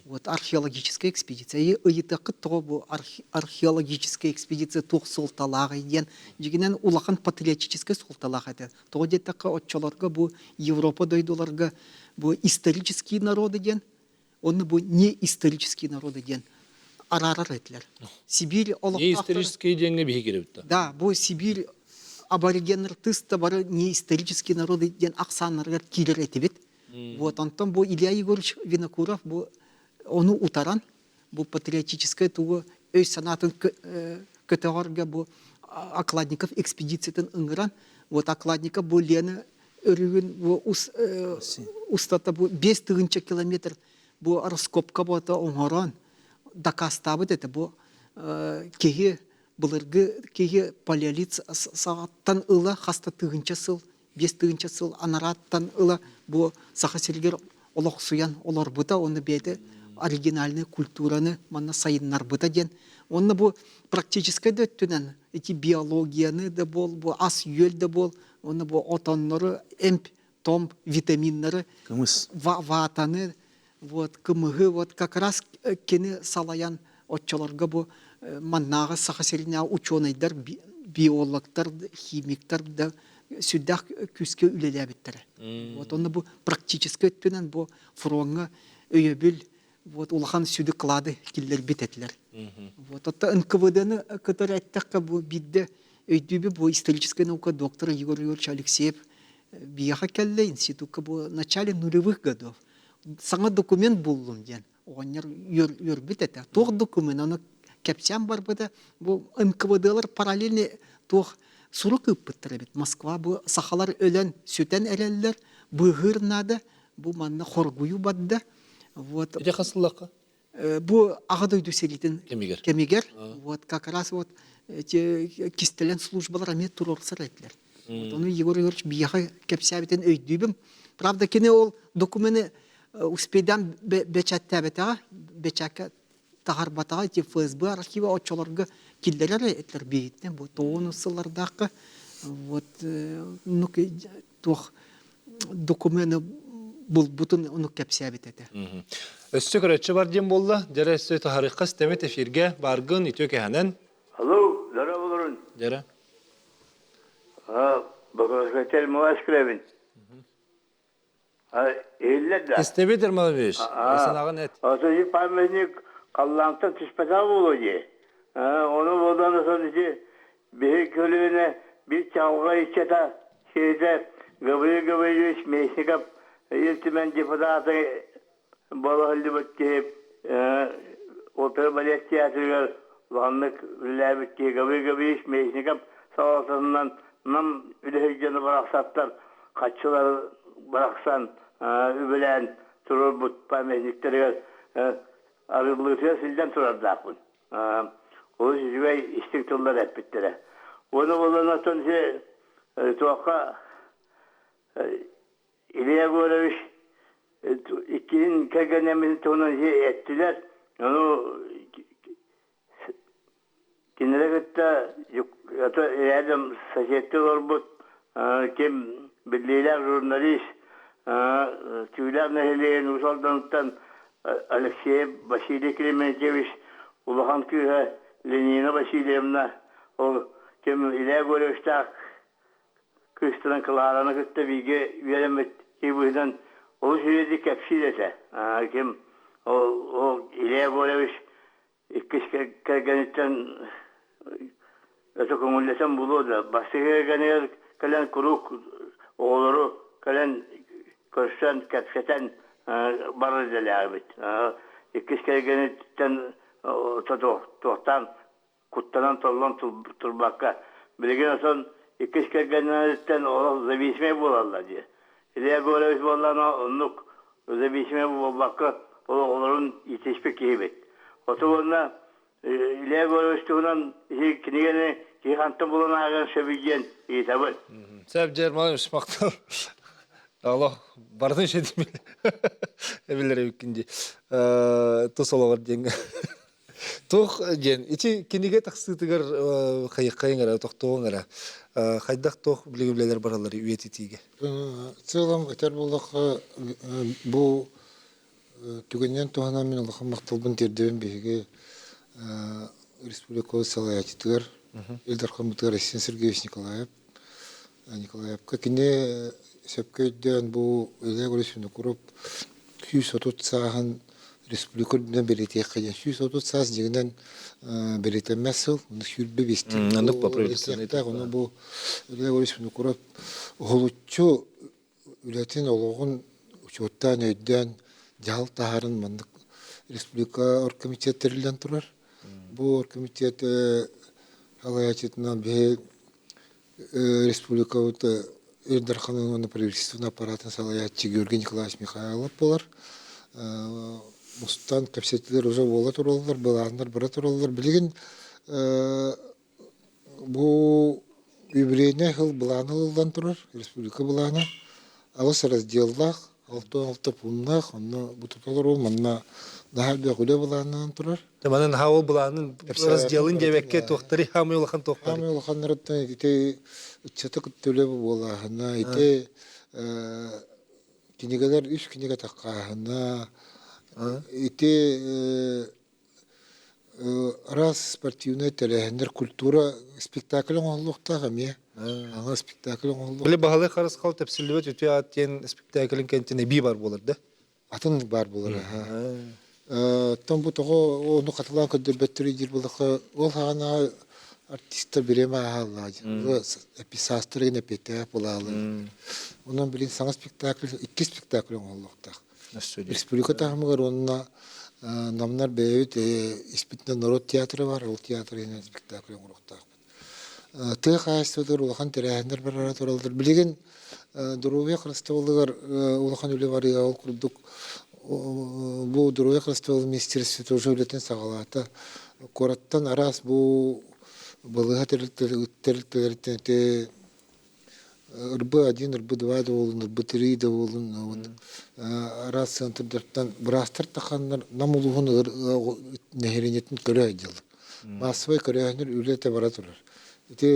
Speaker 7: Вот археологическая экспедиция. И ыйытакы то бу археологическая экспедиция тух сылталага ден. Жигинен улахан патриотическая сылталага ден. То детакы отчаларга бу Европа дойдуларга бу исторические народы ден. Он бу не исторические народы ден. Арарар этлер. Сибирь
Speaker 1: Не исторические деньги бигеревтта.
Speaker 7: Да, бу Сибирь аборигенер тыста бары не исторические народы ден аксаннарга килер этибит. Вот антон бу Илья Егорович Винокуров бу onu утаран бу патриотическое тугу өй санатын көтөгөргө бу Окладников экспедициятын ыңгыран. Вот Окладников бу Лена өрүгүн бу устата бу 5 километр бу раскопка бота оңорон. Дакастабы деді бұл кеге бұлырғы кеге палеолит сағаттан ұлы хаста тығынча сыл, 5 тығынча сыл анараттан ұлы бұл сақа сергер олық суян олар бұта, оны бәді оригинальный культураны манна сайыннар бұта ден. Оны бұл практическай дөттінен, эти биологияны да бол, бұл ас үйел да бол, оны бұл отанлары, эмп, том, витаминлары, ватаны, вот кымыгы вот как раз кені салаян отчаларга бу маннағы сахасерина ученыйдар, биологтар, химиктар да сүддах күске үлеләбиттер. Вот оны бу практически өттүнен бу фронга өйөбүл вот улахан сүді клады киллер битетлер. Вот отта НКВД-ны кытар әттәккә бу бидде өйдүбе бу историческая наука доктора Егор Юрьевич Алексеев бияха келле институтка бу начале нулевых годов. Саңа документ булдым ден. Оғаннар юрбит әтә. Тоқ документ, аны кәпсәм бар бұда. Бұл НКВД-лар параллельно тоқ суры көппіттірі бит. Москва бұл сақалар өлен сөтен әрелілер. Бұғыр нады, бұл манна хоргую бадды. Вот.
Speaker 1: Эти хасыллаққа?
Speaker 7: Бұл ағадойду селитін
Speaker 1: Кемигер.
Speaker 7: Кемигер. Вот как раз вот кистелен службалар әме тұрорсыр әтілер. Оны Егор Егорович бияға кәпсәбетін өйдүйбім. Правда, кені ол документы успейден бечәттәбетіға, бечәкке тағарбатаға, ФСБ архивы отчаларға келдерер әтлер бейітіне. Бұл тоғын ұсылардақы документы бұл бұтын оны кәпсәбет әті.
Speaker 1: Өсті көрәтші бар дем болды. Дәрі өсті тахарыққа стемет эфирге барғын үтөк әхәнен.
Speaker 10: Алло, дара болырын.
Speaker 1: Дәрі.
Speaker 10: Бақырсайтел мұғаскілебін.
Speaker 1: Истебет Ермолович, есанағын әт.
Speaker 10: Осыжы памятник қаллаңтын түспәта болу де. Оны болдан осын де бір көлігіне бір чауға ичета şeyde Gavrilovich Mesnikov iltimen deputatı balıhıldı bitti. Otur Balet Tiyatro'ya lanlık ürler bitti. Gavrilovich Mesnikov sağlasından nam ülheccanı bıraksatlar. Kaççılar bıraksan übülen turur bu pamesnikleri arıbılıkça silden turardı akın. O yüzden istikturlar hep bittiler. Onu olana sonra tuğaka İlya Goreviç ikinin kegenemini tuğunca ettiler. Onu kinlere gitti yardım saçetti orbut kim birliğler jurnalist tüyler nehirleyen usaldanıktan Alexey Vasily Klementyevich Ulahan Köy'e Lenina Vasilyevna o kim İlya Goreviç'ta Kıstırın kılarına gitti bilgi veremet ki bu yüzden o sürede kapsilese kim o İlya Goreviç İkiz kergenitten öte kumullesen buluyordu. Başka kergenler kalen kuruk oğulları kalen körsen kapseten barırdılar bit. İkiz kergenitten tohtan kuttanan tollan turbakka. Bilgin son İkiz kergenlerden o zavişme bularlar diye. İlya Goreviç bularına onluk zavişme bulmakka oğulların yetişmek iyi bit. Otoğuna İlya Goreviç'ten kinigeni kihantı bulan ağın seviyen iyi tabi.
Speaker 1: Sebep Cerman'ın üsmaktan. Allah bardın şey değil mi? Ebilere bikince. Tosalavar denge. Toq gen içi kinige taksıtıgar kayıkkayın ara toqtoğun ara. Haydak toq bilegileler baraları üyetitiğe.
Speaker 3: Целом этер булдык бу түгеннен тугана мен Аллахым макталбын тердебен беге республика салаятитер Эльдар Хамутер Арсен Сергеевич Николаев кине сөпкөйдөн бу Илья Горовичтен куруп 130 сагын республикадан берете кая 130 саз дегенен берете месел сүрбе бести
Speaker 1: Анық по правительству
Speaker 3: оны бу Илья Горовичтен куруп голуччу үлетин ологун учоттан өйдөн жал тахарын мандык республика оргкомитеттерилен турар. Бу оргкомитет халаячетинан бе республика Эльдар Хамутер правительственный аппаратын салаячы Георгий Николаевич Михайлов болар. Мустан капсеттер уже бола туралар, баландар бара туралар. Билген бу үбрене хыл баланылдан турар, республика баланы. Алыс разделлах, алты пуннах, онна бутуталар ол манна нахалбе гуле баланынан турар.
Speaker 1: Таманын хавыл буланын разделын дебекке тоқтары хамы улахан тоқтары.
Speaker 3: Хамы улаханнарыттан ите чаты күттөле болахына, ите кинигелер үш киниге таққахына, Ити раз спортивный телехендер культура спектакль оңолуқтағы ме? Аңа спектакль оңолуқ.
Speaker 1: Біле бағалы қарыс қал тәпсілі өте аттен спектаклін кәнтіне би бар болырды?
Speaker 3: Атын бар болыр. Тон бұ тоғы оны қатылан көдір бәттірі дер болықы ол ғана артистер береме ағалады. Эписастырын эпетеп болалы. Онан білін саңа спектакль, 2 спектакль оңолуқтақ. Республика тағымығыр онына намнар бәйбіт испитінде народ театры бар, ол театры спектакль оңолуқтақ. Тығы қайыстыдыр, олақан тәрәхендер бір ара тұралдыр. Білеген Дұруве Қырыстауылығыр олақан өлі бар, ол күрдік. Бұл Дұруве Қырыстауылы министерстве тоже өлетін сағалаты. Кораттан арас бұл балыға тәрілтілерді ұрбы 1, ұрбы 2 да болын, ұрбы 3 да болын. Арас центрдерттен бірастыр тақанлар нам ұлығын нәхеренетін көрі айдылы. Масывай көрі айныр өлеті бара тұрар. Ити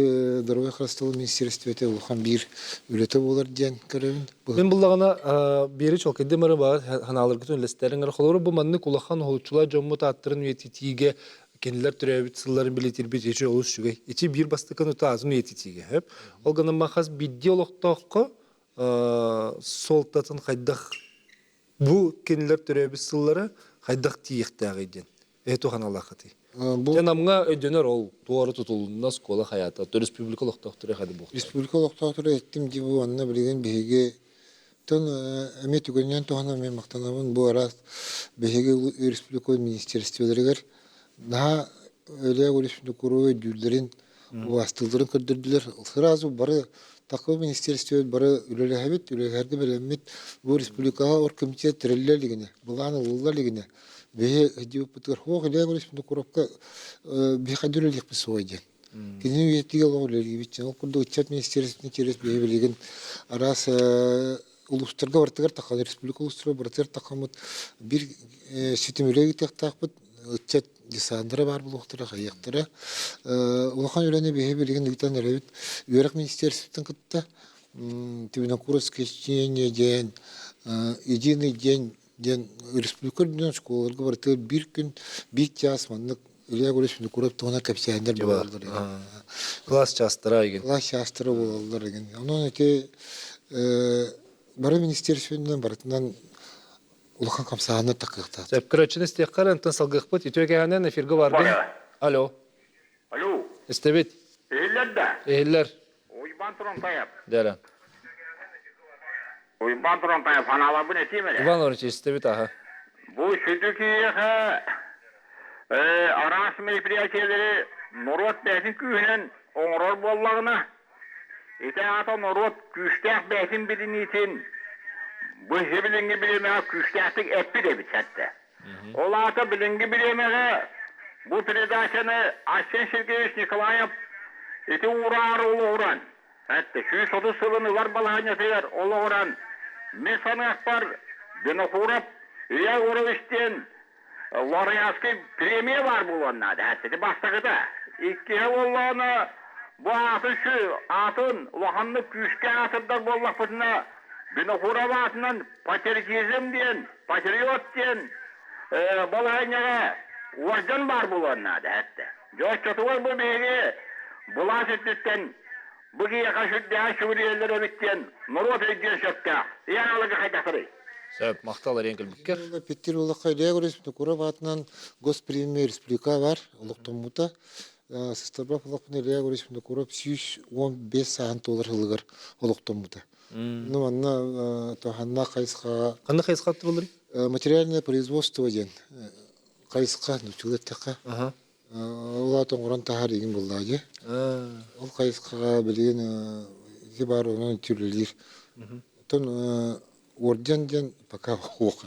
Speaker 3: Дұруве Қырыстауылы министерствете ұлған бір өлеті болар ден көревін.
Speaker 1: Мен бұлдағана бері чолкайды мәрі бағыр ханалар күтін лестерін ғыр бұл манны кулахан олчула жоммут аттырын ветитиге кенілер түрәбіт сылларын білетер бет ечі олыс жүгей. Ечі бір бастықын өті азын ветитиге. Ол ғана мақаз бидде олықтаққы солтатын қайдақ бұл кенілер түрәбіт сыллары қайдақ тиектағы еден. Әйті ханалар қаты. Жанамға өйденер ол туары тұтылуында скола хаята. Республика лоқтақтыры қады бұл.
Speaker 3: Республика лоқтақтыры еттім де бұл анна білген бейге. Тон әме түгеннен туғана мен мақтанамын бұл арас бейге республика министерствелерігер. Наға өлі өлісімді көруі дүйілдерін, астылдырын көрдірділер. Сыразу бары тақы министерстве бары өлі әбет, өлі әрді білемет. Бұл республикаға ор комитет тірелілер бұланы ұлылар легіне. Бе хидип путер хо геле горис мду коробка би хадюле лих писойден. Кини ветиге логле вичен ол курду учет министерстве через бе билеген арас улустарга бартыгар такан республика улустар бартыр такамыт бир ситемелеги тактакпыт учет десандыра бар булуктара хаяктара улахан юлене бе билеген дигитан ревит юрак министерствотан кытта Тивинокуровское чтение день единый день ден республика дүнен школаларға барды бір күн, бір час маннық үлі көресімді көріп тұғына кәпсәйіндер болалдар.
Speaker 1: Класс частыра еген.
Speaker 3: Класс частыра болалдар еген. Онын өте бары министерственен барытынан ұлыған қамсағаны тақықтады.
Speaker 1: Сөпкір өтшін істек қаран тұн салғық бұд, үтіөке әнен эфирге бардың. Алло.
Speaker 11: Алло.
Speaker 1: Істебет.
Speaker 11: Ehiller de.
Speaker 1: Ehiller.
Speaker 11: Uyban turan tayap.
Speaker 1: Dere.
Speaker 11: Uyban turan tayap. Hanala bu ne timeli?
Speaker 1: İvan Orçı istebet aha.
Speaker 11: Bu şüdükiye aras meypriyaçeleri Norot Besin kühünen oğror bollağına itaata Norot küçtek Besin bilin için bu bilingi bilimeye küçteklik epi de bitsette. Olata bilingi bilimeye bu predasyonu Aşen Şirkeviç Nikolayev iti uğrar oğlu uğran. Hatta şu 30 yılını var balağına sever oğlu uğran. Men sanıyak var beni uğrap üye uğramıştın. Loryaski premiye var bu onlarda. Hatta baştakı da. İkiye Allah'ına bu atın şu atın vahanlık güçke atırda bollak bütüne beni uğrap atından patrikizm diyen, patriot diyen balağına uğracan var bu onlarda hatta. Coşçatı var bu bilgi. Bulas ettikten bu giye kaşık daha Suriyelilere bitten Nurot Ejgen Şöpka. Yanalığı kaydatırı.
Speaker 1: Söp, maqtalar enkil bükker.
Speaker 3: Petir olakka iliyagor ismini kurab atынан Госпремия Республика var. Oluktammuta. Sistarbap olakpını iliyagor ismini kurab $115 hılgar oluktammuta. Нуманна тоханна кайсқа.
Speaker 1: Қанды қайсқа тұрылыр?
Speaker 3: Материальное производство ден. Кайсқа, нүчілеттіқа. Олатын құран тахар еген болды. Ол қайсқаға білген бар оның түрлілер. Тон орден ден пока оқа.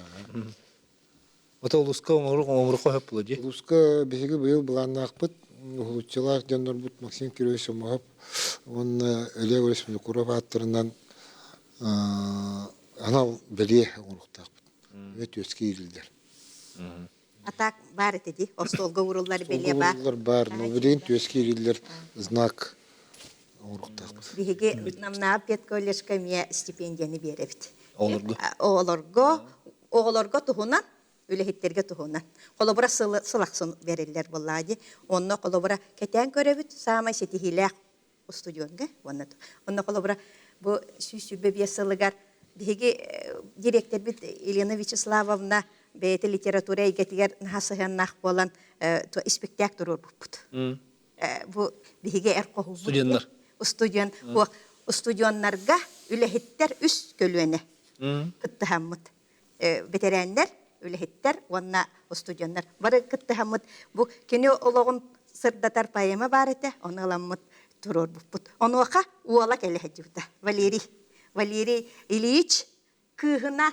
Speaker 1: Ота улуска оңырыққа хөп болды?
Speaker 3: Улуска беге бұйыл бұланна ақпыт. Улуччалар ден бұд Максим Кирович Омағып. Оны әле өресімді көріп аттырынан анау біле оңырықта ақпыт. Өте өске ерілдер.
Speaker 2: Атак бар эти, остолга уруллар беле бар.
Speaker 3: Уруллар бар, но билен төске ерилер знак оңырықта ақпыт.
Speaker 2: Биге намна Петколешка мне стипендияны беребит.
Speaker 1: Олорго?
Speaker 2: Олорго тухунан үлехиттерге туһунан. Холобура сылаксын береллер боллади. Онно холобура кетен көрөбүт сама сетихилек студионга. Онно холобура бу сүсүбе биясылыгар биги директор бит Елена Вячеславовна бейте литература игетигер нахасыган болан спектакль урбут. Бу биги эркоху
Speaker 1: Студенттер.
Speaker 2: Студионнарга үлехиттер үс көлүене. Кыттыхаммыт. Ветераннар үлехиттер, онна студионнар. Бары кыттыхаммыт. Бу кене ологун сырдатар поэма бар эте, оны аламмыт турор буппут. Онуака уола келехежута. Валерий Ильич кыгынан.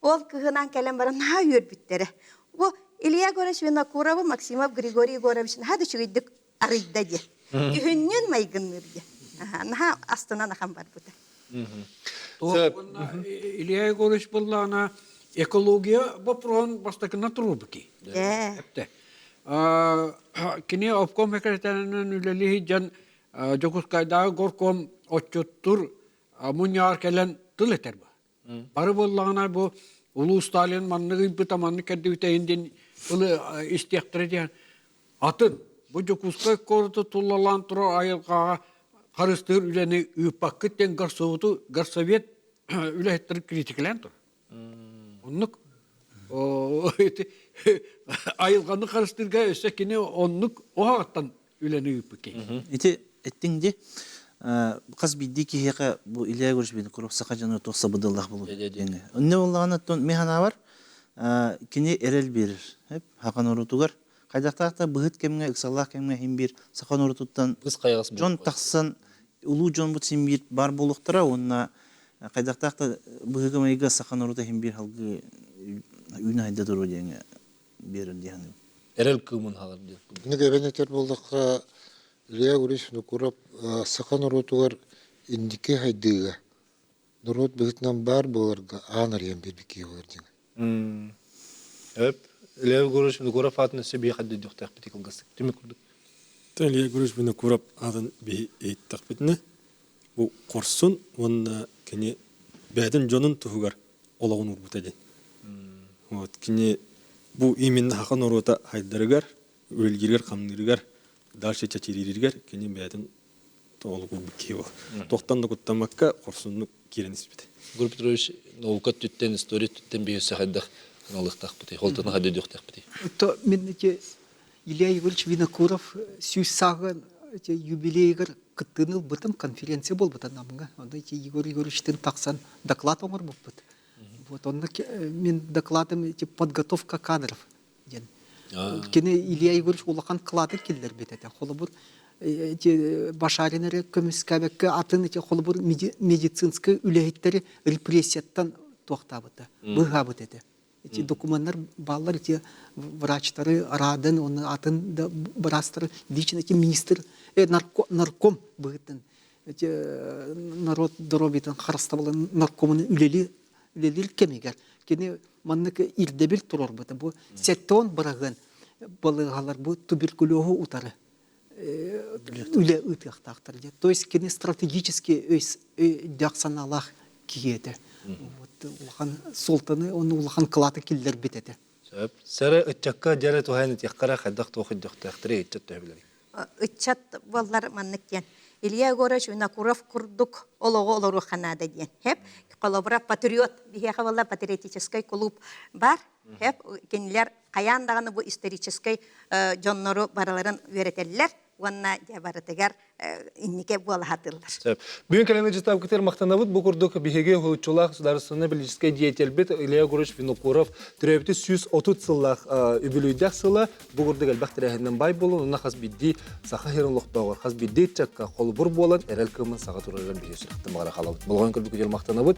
Speaker 2: Ол кыгынан келен барын ха үйөрбүттері. Бу Илья Горович Винокурова, Максимов Григорий Егорович хады чуйдык арыйда де. Үйүннен майгынныр де. Наха астына нахан бар бута.
Speaker 6: Илья Егорович боллана экология вопрон бастакына турубки. Кини обком секретарынан үлелихи жан жокускайдагы горком отчоттур муньяр келен тылетер ба. Бары боллана бу Улуу Сталин манныгы бытаманны кәддүтәйінден ұлы істияқтыры дейін. Атын, бұ жокускай корды тулалан тұра айылғаға қарыстыр үләні үйіппаққы тен гарсовет үләйттірі критикілен тұр. Оннық айылғаны қарыстырға өсі кене оннық оғаттан үләні үйіппаққы.
Speaker 4: Ити әттіңде қаз бидді кейеға бұл Илья Егорович Винокуров сақа жаныр тоқса бұдыллақ болу. Үнне олағана тон механа бар, кене әрел берір. Хақан орутуғар. Қайдақтақта бұғыт кемге, ұқсаллақ кемге хем бір сақан орутуттан жон тақсан, ұлу жон бұт сен бір бар болуқтыра, онына қайдақтақта бұғыға майға сақан орута хем бір халғы үйін айда тұру дейінге берін дейін.
Speaker 1: Әрел кымын халар дейін.
Speaker 3: Неге бенетер болдыққа Илья Егорович Винокуров сақан орутуғар индике хайдыға. Нұрот бұғытнан бар боларға анар ем бербеке олар дейін.
Speaker 1: Илья Егорович Винокуров атын сөбей қадды дұқтақ бітек ұлғастық. Түмі күрдік?
Speaker 5: Илья Егорович Винокуров атын бей ейттақ бітіні. Бұл қорсын, онына кене бәдін жонын тұғығар олағын ұрбыта ден. Кене бұл именні хақын орута хайдарығар, өлгергер, қамнырығар, дальше чачириригер кене бәдін толық ұрбыке ол. Тоқтанды құттамаққа қорсынны керен іспеді.
Speaker 1: Гуру Петрович, наукат түттен, история түттен бейесі қайдақ налықтақ бұты, қолтаны қайды дөқтақ бұты.
Speaker 7: То мен Илья Егорович Винокуров сүйс сағын юбилейгер кыттыныл бытым конференция бол бытан намынға. Онда Егор Егоровичтен тақсан доклад оңыр бұл бұт. Вот онда мен докладым подготовка кадров. Кені Илья Егорович олақан қылады келдер бетеді. Қолы бұр башаринері көміскәбекке атын қолы бұр медицинскі үләйттері репрессияттан тоқтабыды. Бұға бұтеді. Документтар балалар, врачтары радын, оны атын да бұрастыры, лично министр, нарком бұғыттын. Народ дұробетін қарыстабылы наркомын үлелер кемегер. Кені манныкы ирдебіл тұрор бұды. Бұл сеттон бұрағын балығалар бұл туберкулезу ұтары. Үле ұтықтақтыр. То есть кені стратегически дақсаналақ киеді. Улахан солтаны, оны улахан қылаты келдер бетеді.
Speaker 1: Сәрі үтчаққа жәрі туғайны тияққара қайдақ тоқын доқтақтыры үтчат түйбілері.
Speaker 2: Үтчат боллар манныктен. Илья Егорович Винокуров курдук олығы олыру қанады ден. Хеп, қолабыра патриот, бігеға болла патриотический клуб бар. Хеп, кенілер қаяндағаны бұл исторический жоннору бараларын өретелілер. Онна жабарытыгар иннике буала хатылдар.
Speaker 1: Бүгін кәлемі жыстап кетер мақтанабыд бұл күрдік бігеге ғылчылақ сударысыны білгіске диетелбет Илья Егорович Винокуров түрәбіті 130 сыллақ үбілуйдәк сылы бұл күрдік әлбәқ тірәхінен бай болын, онна қаз бидді сақа херін лоқтауғыр, қаз бидді чакка қолы бұр болын, әрәл кімін саға тұрарған бейесі рақтымағара қалабыд. Болған күрдік өтел мақтанабыд,